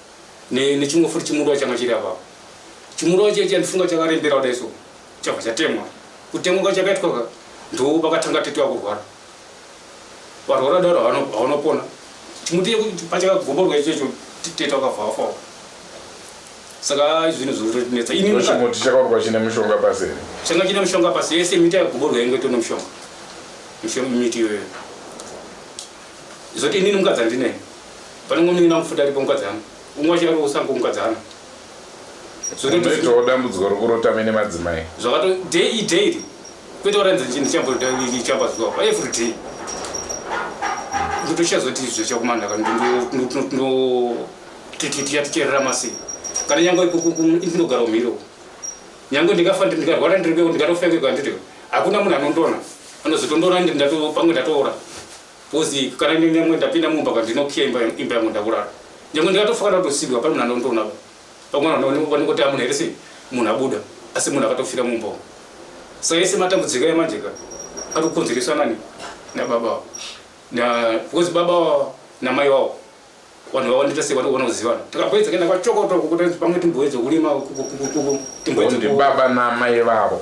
nechimwe futi chimurwa changa chiri apapo chimurwa cheche ndifunga chakarembera kudaiso chabva chatemwa kutemwa kachakaitwaka ndo pakatanga tete wakurwara varwara daro havanopona chimuti pachakagoborwa ichocho titeta wakavhafa saka zvinhu zvinotinetsa chimuti chakaurwa chine mushonga pasi here changa chine mushonga pasi yese miti yakagoborwa inge tone mushonga miti iyoyo zoti inini mukadzi handinei panenge munina mufuta aripo mukadzi ano umwe wacho ari usango mukadzi ano zotoitawo dambudziko rokurotame nemadzimai zvakato daily kwete waranzi ndichambazviwa every day ndotoshaazoti izvo chakumandaka ticherera sei kana nyange ndinogara umhiro nyange ndikafa ndikarwara ndiriko ndikatofengeka nditi hakuna munhu anondona anozotondona pamwe ndatoora kozi kana nyamwe ndapinda mumba kandinokiya imba yangu ndakurara nyange ndikatofa ndatosigwa pane munhu anondona pamwe vanongoti amunhu here sei munhu abuda asi munhu akatofira mumba saka ese matambudziko emanjeka atokonzereswa nani nababa because baba namai wavo vanhu vawanita sei vanozivana takaboedza kuenda kwachokotoko kuti pamwe timboedza kurima baba namai vavo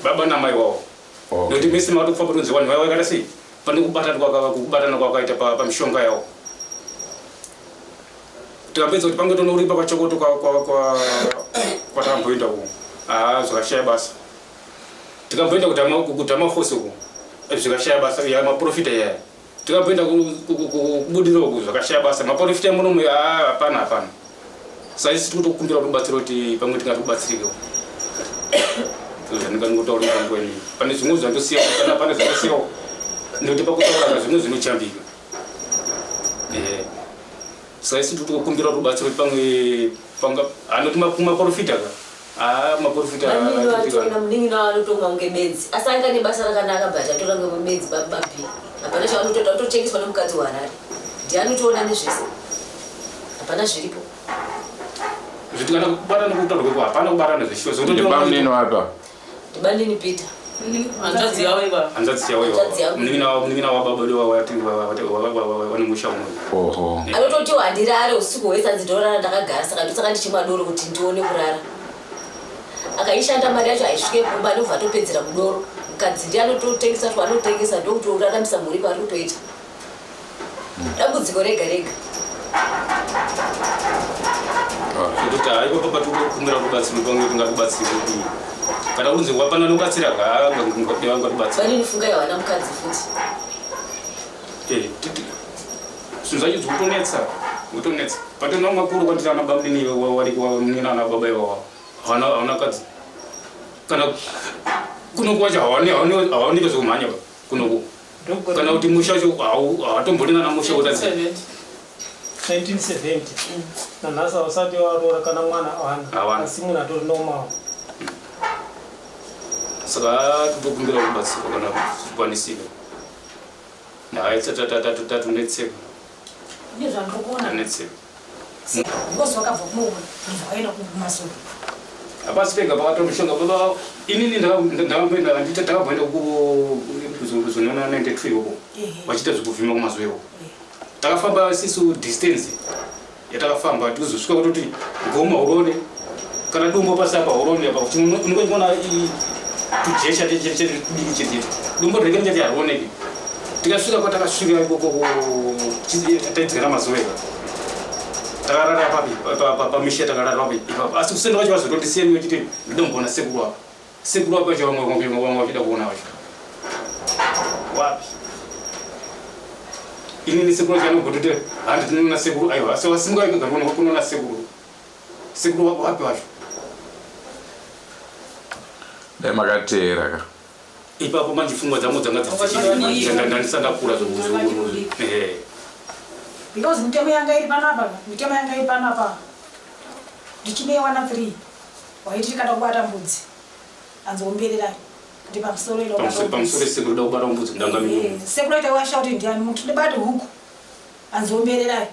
baba namai vavo nokuti mese matokufamba tonzi vanhu vakaita sei pane kubatana kwakaita pamishonga yavo tikapedza kuti pange tonoripa kwachokoto kwatakamboenda uko zvakashaya basa tikamboenda kutama fosi uko zvikashaya basa yamaprofita yaya tikamboenda kubudira uko zvakashaya basa maprofita munomu hapana saka isi tikutokumbira kutobatsira kuti pamwe tingatobatsirikewo zvandingangotaura pangueni pane zvimwe zvandosiyawo kana pane zvandosiyawo nokuti pakutaura zvimwe zvinochambika saka isi tikutokumbira kutobatsira kuti pamwe anoti maprofita maprofita munin'ina vanotomwa kunge bedzi asi anga nebasa rakanaka but atora kunge bedzi babhi hapana chavanotoita kutotengeswa nemukadzi waharare ndianotoona nezvese hapana zviripo zviti kana kubatana kutaurwa kweko hapana kubatana zveshiwa ndibanini apa ndibanini Peter hanzvadzi yavo iva munin'ina wababa vane musha umwe anototi handirare usiku hwese anzidorara ndakagara saka ndosaka ndichimwa doro kuti ndione kurara akaishanda mari yacho haisvike kumba ndobva atopedzera kudoro mukadzi ndi anototengesa anotengesa ndokuti uraramisa mhuri pari kutoita dambudziko rega rega kuti haiko papatikumbira kubatsirwa pamwe tingatobatsirwa kuti kana unzi wapana nobatsira gaangatobatsira vaninifunga yawana mukadzi futi zvinhu zvacho zvikutonetsa patona makuru kwandiri anabamnini anababa ivava hawana kadzi kana kunokwacho hawaoneke zvekumhanya kunoko kana kuti musha cho hawatomborina namusha kutadzi 1970 nanhasi havasati varoora kana mwana hawana asi munhu atori nomawo saka totokumbira kubatsirwa kana zvikwanisiro naye tatunetseka because wakabva kunoona ndakaenda kumasoro hapasi pega pakatora mushonga baba inini ndakamboenda andita takamboenda kuzonona 93 uko vachiita zvekuvhima kumazuva iwo takafamba sisu distance yatakafamba tikuzosvika kutoti goma urone kana dumbo pasapa urone apa unongoona tujesha diki chititi dumbo rege njati haruoneki tikasvika kwatakasvika ikoko taidzikana mazuva iwo takarara pamisha takarara papi asi kusenda vacho vazotondisiyeni vachiti ndida kumbona sekuru apa vacho vamwe vachida kuona vacho wapi inini sekuru vacho anogototi handi tinona sekuru aiwa asi wasimuka ikagaruona kunona sekuru wapi vacho dai makateera ka ipapo manje pfungwa dzangu dzandandisandakura because mitemo yanga iri panapa ndichinewana 3 waiti tikada kubata mbudzi anzombererai kuti pamusoro sekuru da kubata mbudzi sekuru aita washa kuti ndiani muntu ndibate huku anzombererai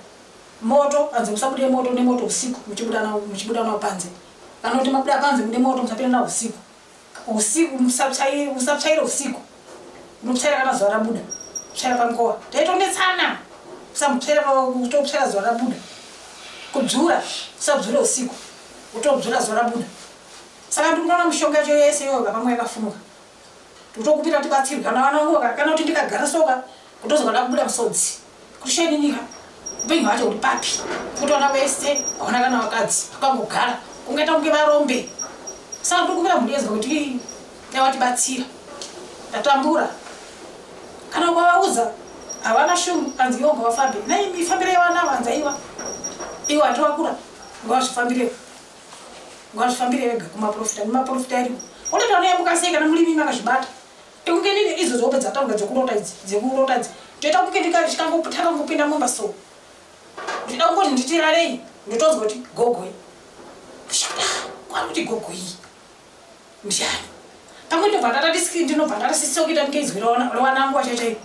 moto anzomusabude moto nemoto usiku muchibudana panze kana kuti mabuda panze mune moto musapinda na usiku musapchaira usiku muchaira kana zuva rabuda muchaira pangowa taitonetsana usamupchaira utopchaira zuva rabuda kudzura usabdzura usiku utobdzura zuva rabuda saka ndikunoona mishonga yacho yese yoga pamwe yakafumuka totokupira tibatsirwe kana vanangu kana kuti ndikagara soka kutozoka ndakubuda musodzi kusheni nyika upenyu hwacho uri papi kuti vana vese haona kana vakadzi vakangogara kungaita kunge varombe saka tiri kumira mhuri yezwa kuti yavatibatsira ndatambura kana ukavaudza havana shumu anzi iwo ngavafambe nai mifambire yevana vanza iwo hati vakura ngavazvifambire vega kumaprofita nemaprofita ariko unoti vanoyambukasei kana mulimi makazvibata tikunge nini idzo dzope dzatauga dzekurota idzi toita kunge takangopinda mumba so ndida kungoti nditirarei ndotozwa kuti gogoi kwari kuti gogoi ndiani pamwe ndinobva ndatasisiwa kuita ngeizwi rewanangu wachachaio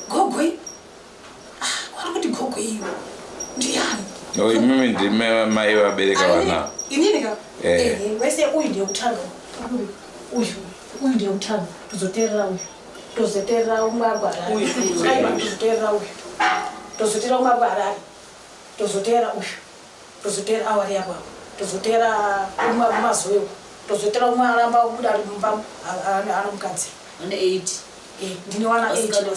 gogoi kwari kuti gogoi ndiani imimi ndime mai vabereka vana ininika wese uyu ndiye kutanga uyu ndiye kutanga tozoteerera uyu tozoteerera umwe agwarari tozoteerera uyu tozoteera umwe agwarari tozoteera uyu tozoteera awari yakwavo tozoteera umwe mazoewo tozoteera umwe aramba kubuda ari mumba ana mukadzi ane 8 ndine wana 8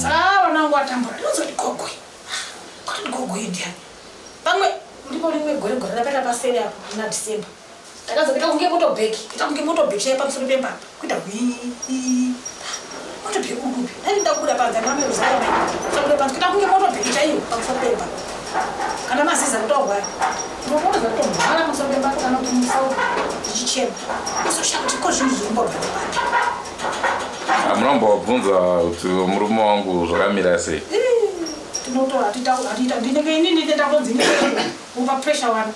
saka vanangu atambura ndinozoti gogoi kwati gogoi ndiani pamwe ndipo rimwe gore rapera paseri apo na December takazokita kunge motobheki chaipa pamusoro pembapa kuita motobheki ukupi dai ndakubuda panza nameruzara sakuda panza kuita kunge motobheki chaiyo pamusoro pembapa kana masiza kutorwara unokuuza kutorwara pamusoro pembapa kana kuti musauko tichichema uzoshaka kuti ko zvinhu zvirimbobva pembapa munombobvunza kuti murume wangu zvakamira sei tinotora ndinenge inini ndakonzi upa pressure wana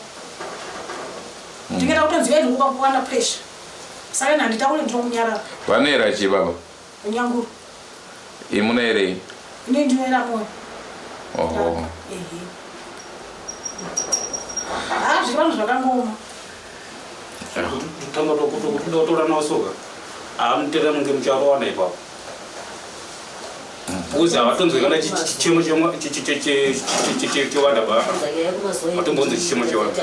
ndingenda kutonzi yenu upa kuwana pressure saka nanditaure ndinomunyarara vanera chi baba unyanguru imunerei ini ndinoera moyo oho zviri vanhu zvakangoma tanga tokutotora naosoka amuteera munge mucharowana ipapo uzi havatonzwekana chichemo chewanda ba vatombonze chichemo chewanda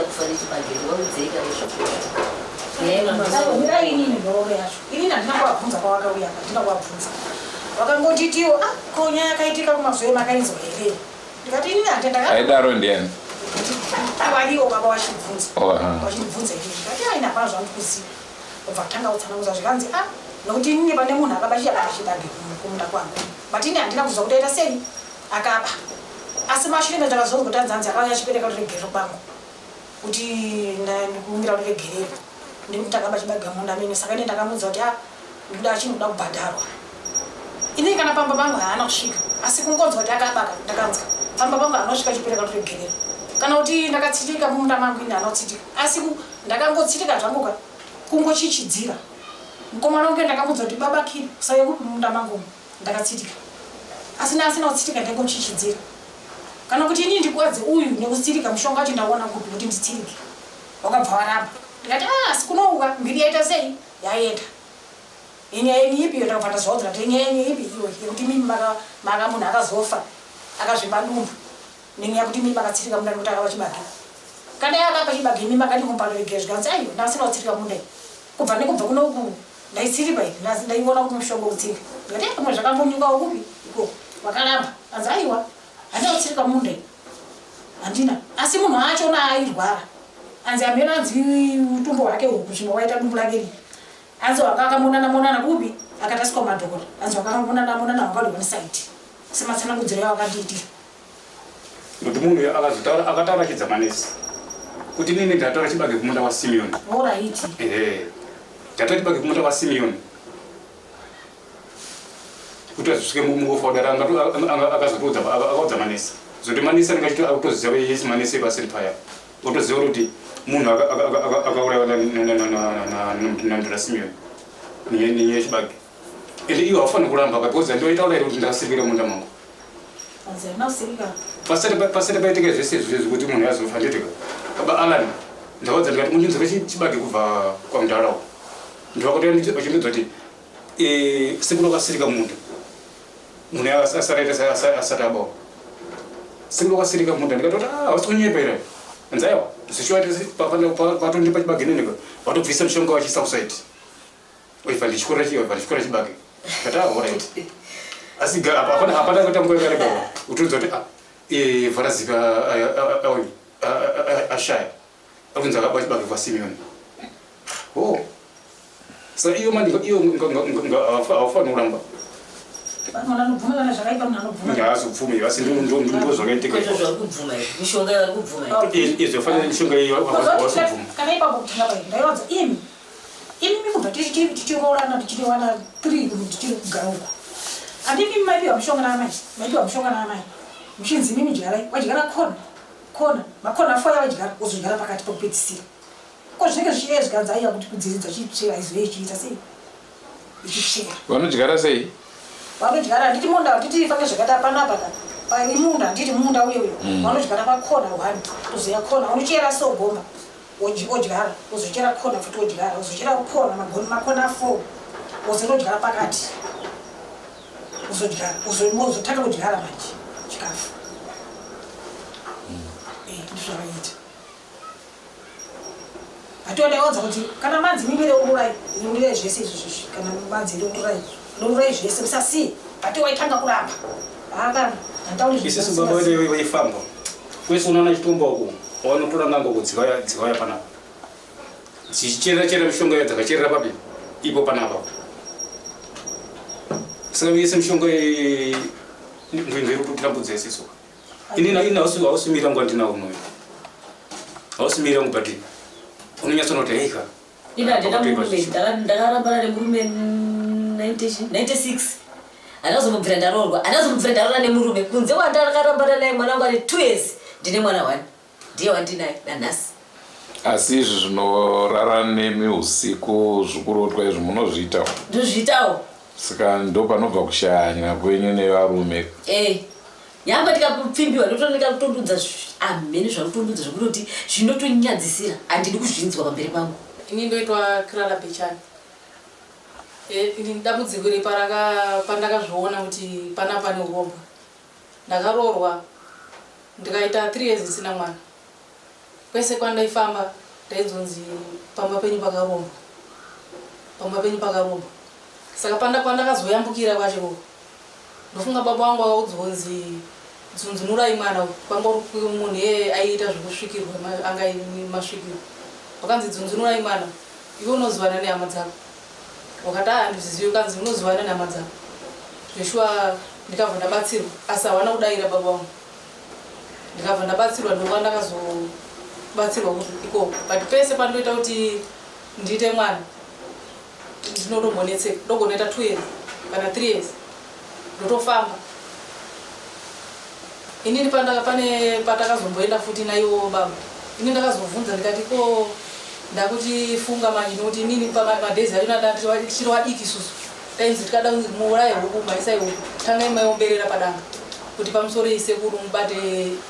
inini ndororo yacho inini handina kuvabvunza kwavakauya handina kuvabvunza vakangotitiwo konya yakaitika kumazuve makainzwa here ndikati inini aidaro ndiani waliwo baba wachibvunza wachibvunza inini ndikati aina hapana zvandikuziva ubva tanga utsananguza zvikanzi nokuti inini pane munhu akabachiyakachibage kumunda kwangu but ini handina kuzwa kuti aita sei akaba asi mashure mendakazonzwa kuti anzanzi akauya achipereka kuti regerero kwangu kuti ndikumira kuti regerero ndikuti akabachibaga munda mene saka ine ndakamudza kuti ndikuda achinoda kubhadharwa ini kana pamba pangu haana kusvika asi kungonzwa kuti akabaka ndakanzwa pamba pangu hanosvika achipereka kuti regerero kana kuti ndakatsitika mumunda mangu ini hanotsitika asi ndakangotsitika zvanguka kungochichidzira mukomana unge ndakamudza kuti baba kiri sayekupi mumunda mangu ndakatsitika asina kutsitika ndengochichidzira kana kuti inini ndikuwadze uyu nekutsitika mushonga wacho ndaona kupi kuti nditsirike wakabva waramba ndikati asi kunouka mbiri yaita sei yaenda inyaya yenyu ipi iyo ndakabva ndazvaudza kuti inyaya yenyu ipi iyo yekuti mimi maka munhu akazofa akazvimba dumbu nenyaya yekuti mimi makatsitika munda nekuti akava chibage kana yakapa chibage mimi makati kumparegere zvikanzi aiyo ndasina kutsitika mundai kubva nekubva kunoku ndaitsiripa iyi ndaiona kuti mushonga utsika ndikati pamwe zvakambonyuka ukupi iko wakaramba anzi aiwa handina kutsirika munda handina asi munhu achona airwara anzi amene anzi utumbo hwake uku zvino waita dumbu lake riri anzi wanga akamonana kupi akatasika kumadhokota anzi wanga akamonana wangadwa nesaiti sematsanangudziro yawo akandiitira kuti munhu akataura chidzamanesi kuti nini ndataura chibage kumunda wa Simeoni oraiti ndataura chibage kumunda wa Simeoni kuti azvisvike mufodara akazotodza akaudza manesi zoti manesi anenge akutoziva yesi manesi ebasi ripaya otoziva kuti munhu akaurayiwa nandira Simeoni nenyaya chibage ende iwo hafanira kuramba because ndoitaura iri kuti ndakasirikira munda mangu pasati paitika zvese izvozvo kuti munhu azofa ndotika baba Alan ndakaudza ndikati mundinzwere chibage kubva kwamudharawo ndovakatoachindudza kuti siku lokasirika munda munhu asaraita asati abawa siku lokasirika munda ndikatoti hausi kunyepera anzaiwa patondipa chibage nenika vatobvisa mushonga wachisausaiti oibva ndichikora chibage kata alright asiga apana kuti amboyekare baba utunza kuti farasi ashaya akunza kabati bake kwa Simeon sa iyo mandi iyo awafana ulamba Mwana nubvuma kana zvakaipa mwana nubvuma. Nyazo pfume basi ndo zvakaiteka. Kwete zvakubvuma izvo. Mishonga yari kubvuma izvo. Izvo fanele mishonga iyo wasubvuma. Kana ipapo kutinga pai. Ndaiwadza imi mibva tichiroorana tichiwana 3 kuti tichigara uko. Andimi maipiwa mishonga naamai. Maipiwa mishonga naamai. Mushinzi mimi jara wadyara kona. Makona 4 yawadyara uzodyara pakati pokupedzisira. Ko zvinenge zvichiye zvikanza aiya kuti kudziridza chitsvera izvo ichiita sei. Ichichera. Vanodyara sei? Vanodyara nditi munda nditi fange zvakata panapa pai munda nditi munda uyo vanodyara pakona 1 uzoya kona unochera sogoma odyara uzochera kona futi odyara uzochera kona makona 4 uzodyara pakati uzodyara uzotaka kudyara manje chikafu ndizvakaita atodaodza kuti kana manzi mimire ururai ndire zvese izvozvo kana manzi ndorurai Lurai zvese musasi ati waitanga kuramba kana ntauri isisi baba wewe weifamba kwese unaona chitombo uko wanotora nango kudzivaya panapa chichera mishonga yadzakacherera papi ipo panapa saka yese mishonga ndinge kutambudza isiso ina ausumira ngwandina unoyo ausumira ngubati unonyatsa noti eika ina ndakarambana nemurume 96 anazomubvira ndarorwa ndarora nemurume kunze wandakarambana naye mwana wangu ari 2 years ndine mwana 1 ndiye wandinaye nanhasi asi izvi zvinorara nemi usiku zvikurotwa izvi munozviitawo ndozviitawo saka ndo panobva kushanya kwenyu nevarume nyamba tikapfimbiwa ndotooneka kutondudza amene zvakutondudza zvekutoti zvinotonyadzisira handidi kuzvinzwa pamberi pangu ini ndoitwa Clara Bechani ndambudziko pandakazviona kuti panapa neurombo ndakarorwa ndikaita 3 years ndisina mwana kwese kwandaifamba ndainzonzi pamba penyu pakaromba saka pandakazoyambukira kwacho ndofunga baba wangu akaudzonzi dzunzunurai mwana kwanga uri munhu aiita zvekusvikirwa anga masvikiro wakanzi dzunzunurai mwana iwe unozivana nehama dzako wakati handizvizivi kanzi unozivana nehama dzako zveshuwa ndikabva ndabatsirwa asi hawana kudayira baba wangu ndikabva ndabatsirwa ndokuva ndakazobatsirwa kuti iko but pese pandoita kuti ndiite mwana ndinotombonetseka ndogonoita 2 years kana 3 years ndotofamba inini pane patakazomboenda futi naiwo baba ini ndakazobvunza ndikati ko ndakuchifunga manje nokuti inini pamadhezi acho chiri wadiki isusu tainzi tikada kunzi muuraye huku maisai huku tangai maiomberera padanga kuti pamusoro isekuru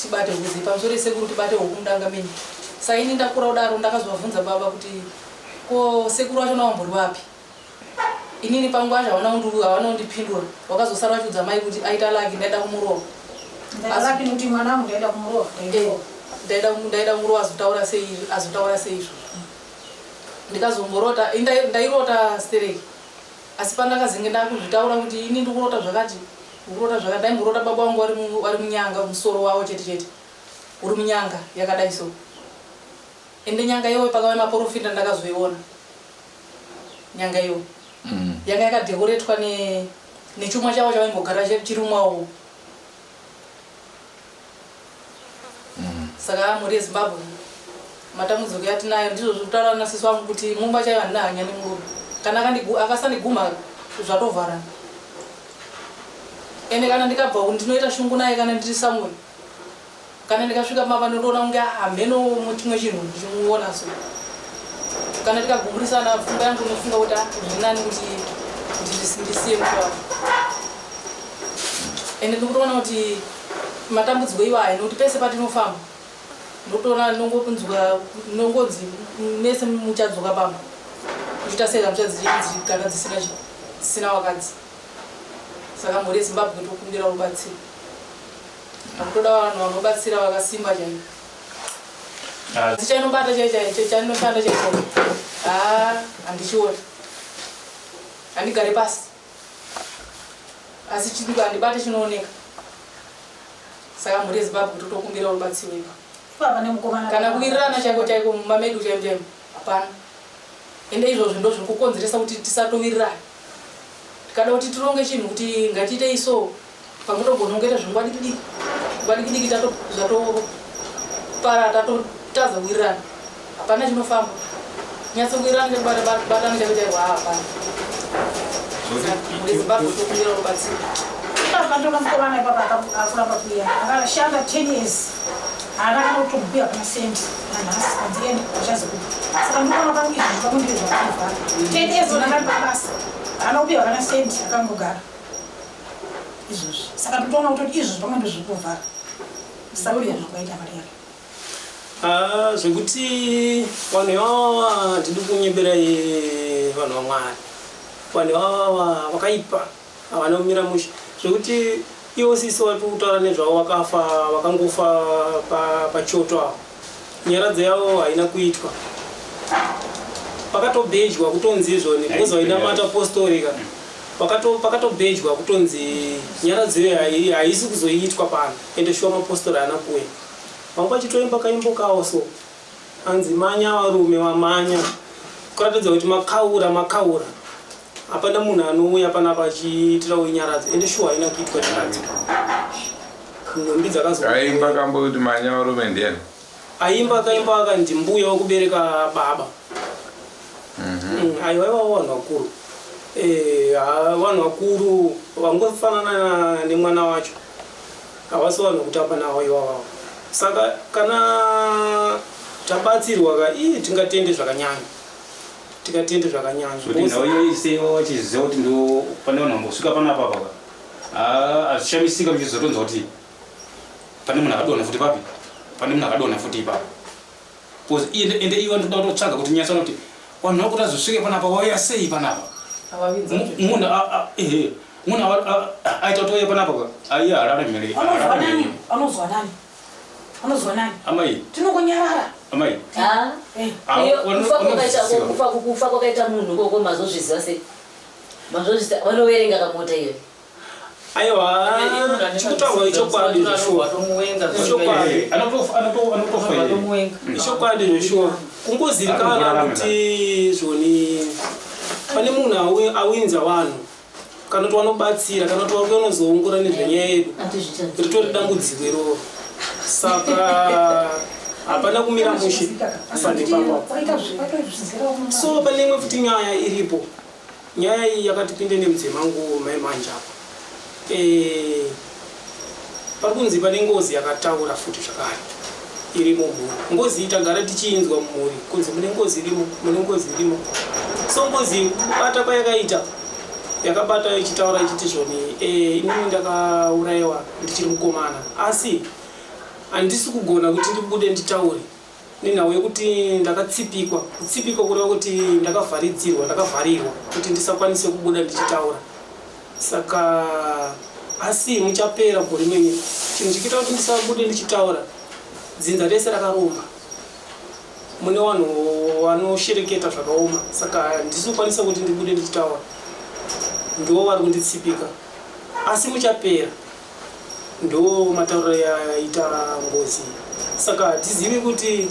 tibate huzi pamusoro isekuru tibate huku mudanga menyu saka ini ndakura kudaro ndakazobvunza baba kuti ko sekuru wacho nawambori wapi inini pangu acho hawana kundipindura wakazosara vachiudza mai kuti aita laki ndaida kumurova ndalaki kuti mwana wangu ndaida kumurova ndaida kumurova azotaura seizvo ndikazomborota ndairota stereki asi pandakazenge ndakuzvitaura kuti ini ndikurota zvakati ndaimborota baba wangu ari munyanga musoro wavo chete uri munyanga yakadai so ende nyanga iyoyo pakava maprofita ndakazoiona nyanga iyoyo yanga yakadhekoretwa nechuma chavo chavaimbogara chiri mwawo saka muri yezimbabwe matambudziko yatinayo ndizvo zvokutaura nasisi wangu kuti mumba chaiva ndina hanya nemurume kana akasandiguma zvatovharana ende kana ndikabva ndinoita shungu naye kana ndiri samwe kana ndikasvika mapa ndotoona kunge hameno muchimwe chinhu ndichimuona so kana tikagumburisana pfungwa yangu inofunga kuti zvinani kuti ndisiye muti wavo ende ndikutoona kuti matambudziko iwayo nokuti pese patinofamba ndotoona nongopunzwa nongodzi mese muchadzoka pamba kuchita sega muchadzigara dzisina wakadzi saka mhuri yezimbabwe tokumbira rubatsiro akutoda vanhu vanobatsira vakasimba chaio chainobata chainoshanda chaiko handichiona handigare pasi asi chidiko andibate chinooneka. Saka muri Zimbabwe totokumbira rubatsiro ipa. Baba nemukomana. Kana kuwirirana chaiko mumamedu chaimo hapana. Ende izvozvo ndo zvinokonzeresa kuti tisatowirirana. Tikada kuti tironge chinhu kuti ngatiite iso pamutogona kungoita zvingwadikidiki. Ngwadikidiki zato para taza kuwirirana. Hapana chinofamba. Nyatso kuwirirana nekubatana chaiko hapana. Muri Zimbabwe tokumbira rubatsiro. Pantoka mukomana baba afuramba kuya. Akashanda 10 years. Akana kutobuya kana sendi. Nanasi andiende kuchazokupa. Saka ndikona pangu izvo pamundirizwa kufa. 10 years nakabasa. Anobuya kana sendi akangogara. Izvozvo. Saka totoona kuti izvozvo pamwe ndozvikuvhara. Sabuya zvakaita mari yake. Zvekuti vanhu ivava ndiri kunyeberai vanhu vaMwari. Vanhu ivava vakaipa havana kumira mushe. Zvekuti ivo sisi vari kutaura nezvavo vakafa vakangofa pachoto avo. Nyaradzi yavo haina kuitwa. Pakatobhejwa kutonzi izvoni because vainamata apostorika. Pakatobhejwa kutonzi nyaradzi iyo haisi kuzoitwa pano ende shuwa mapostori haana kuuya. Vamwe vachitoimba kaimbo kawo so anzi manya varume vamanya kuratidza kuti makaura hapana munhu anouya panapa achiitirawo nyaradzi ende shuwa haina kuitwa nyaradzi. Nhumbi aimba kamboti manya varume ndiani aimba kaimba akanzi mbuya wokubereka baba. Aiwa vanhu vakuru. Vanhu vakuru vangofanana nemwana wacho havasi vanhu kutamba navo ivavo. Saka kana tabatsirwa tingatende zvakanyanya. Tikatende zvakanyanya. Kuti nawo ise wachiziva kuti ndo pane vanhu vambosvika panapa paka. Azvishamisika muchizotonzwa kuti pane munhu akadonha futi papi. Pane munhu akadonha futi ipapo. Because ende ivo ndoda kutotsvaga kuti nyasa kuti vanhu vakuti azosvike panapa wauya sei panapa. Munhu aita kuti wauya panapa aiye hararamire. Anozwa nani? Amai. Tinongonyarara. Amai. Kufa kwakaita munhu koko mazozviziva sei? Mazozviziva vanoverenga kamota iyo. Aiwa chikutaurwa ichokwadi zveshuwa. Ichokwadi zveshuwa. Kungozivikanwa kuti zvoni pane munhu awinza vanhu kana kuti vanobatsira kana kuti vari kunozoongora nezvenyaya yedu ritori dambudziko iroro. Saka hapana kumira mushe pane papapo. So pane imwe futi nyaya iripo. Nyaya iyi yakatipinde nemudzimangu mai Manjapo. Pari kunzi pane ngozi yakataura futi zvakare irimo mhuri. Ngozi tagara tichinzwa mumhuri kunzi mune ngozi irimo. So ngozi kubata kwayakaita yakabata ichitaura ichiti zvoni inini ndakaurayiwa ndichiri mukomana asi handisi kugona kuti ndibude nditaure nenhau yekuti ndakatsipikwa. Kutsipikwa kureva kuti ndakavharirwa kuti ndisakwanise kubuda ndichitaura. Saka asi muchapera gore rimwe chinhu chikiita kuti ndisabude ndichitaura dzinza rese rakaromba. Mune vanhu vanoshereketa zvakaoma. Saka handisi kukwanisa kuti ndibude ndichitaura. Ndo vari kunditsipika. Asi muchapera. Ndo matauriro yaita ngozi. Saka hatizivi kuti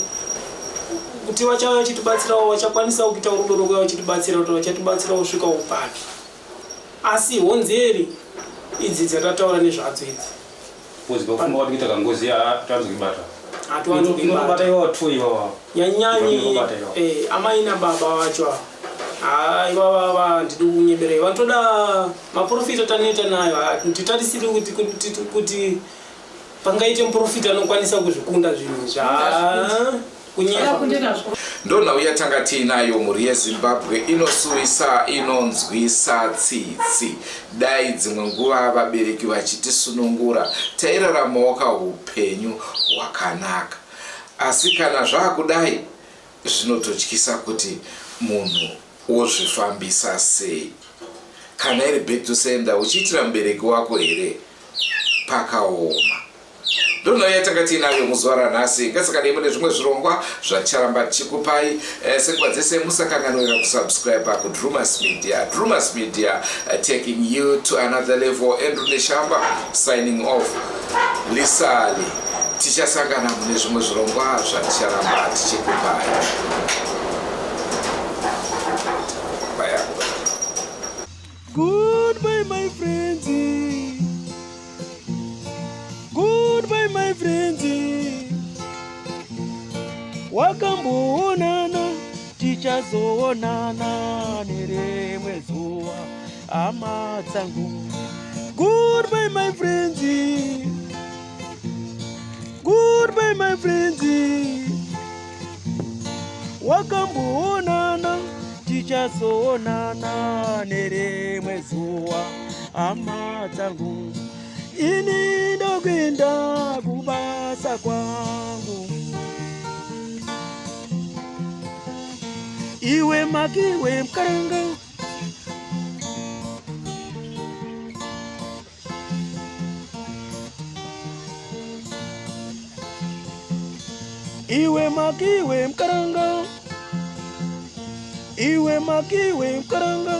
vachauya vachitibatsirawo vachakwanisawo kuita rudo rwekuya vachitibatsira kuti vachatibatsirawo kusvika upapi. Asi honzeri idzi dzatataura nezvadzo idzi. Kuziva kufumba kuti kuita kangozi hatiwanzi kubata. Hatiwanzi kubata. Nyanyanyi amai nababa vacho. Ivava ndiri kunyeberei vanotoda maprofita tanoita nayo. Titarisiri kuti pangaite muprofita anokwanisa kuzvikunda zvinhu ndonhauya tanga tiinayo mhuri yeZimbabwe inosuwisa inonzwisa tsitsi. Dai dzimwe nguva vabereki vachitisunungura tairaramawo kaupenyu hwakanaka. Asi kana zvakudai zvinototyisa kuti munhu wozvifambisa sei. Kana iri back to sender uchiitira mubereki wako here pakaoma. ndonhauya takati nayo muzuva ranhasi. Ngasaka mune zvimwe zvirongwa zvacharamba tichikupai. Senguva dzese musakanganwira kusubscribe kuDrumas Media. Drumas Media taking you to another level. Andrew Neshamba signing off. Lisali tichasangana mune zvimwe zvirongwa zvacharamba tichikupai. Goodbye, my friends. Goodbye, my friends. Wakamboonana, tichazoonana nerimwe zuva, hama dzangu. Goodbye, my friends. Goodbye, my friends. Wakamboonana, tichazoonana nerimwe zuva, hama dzangu. Ini ndokwenda kubasa kwangu. Iwe makiwe mkaranga. Iwe makiwe mkaranga. Iwe makiwe mkaranga.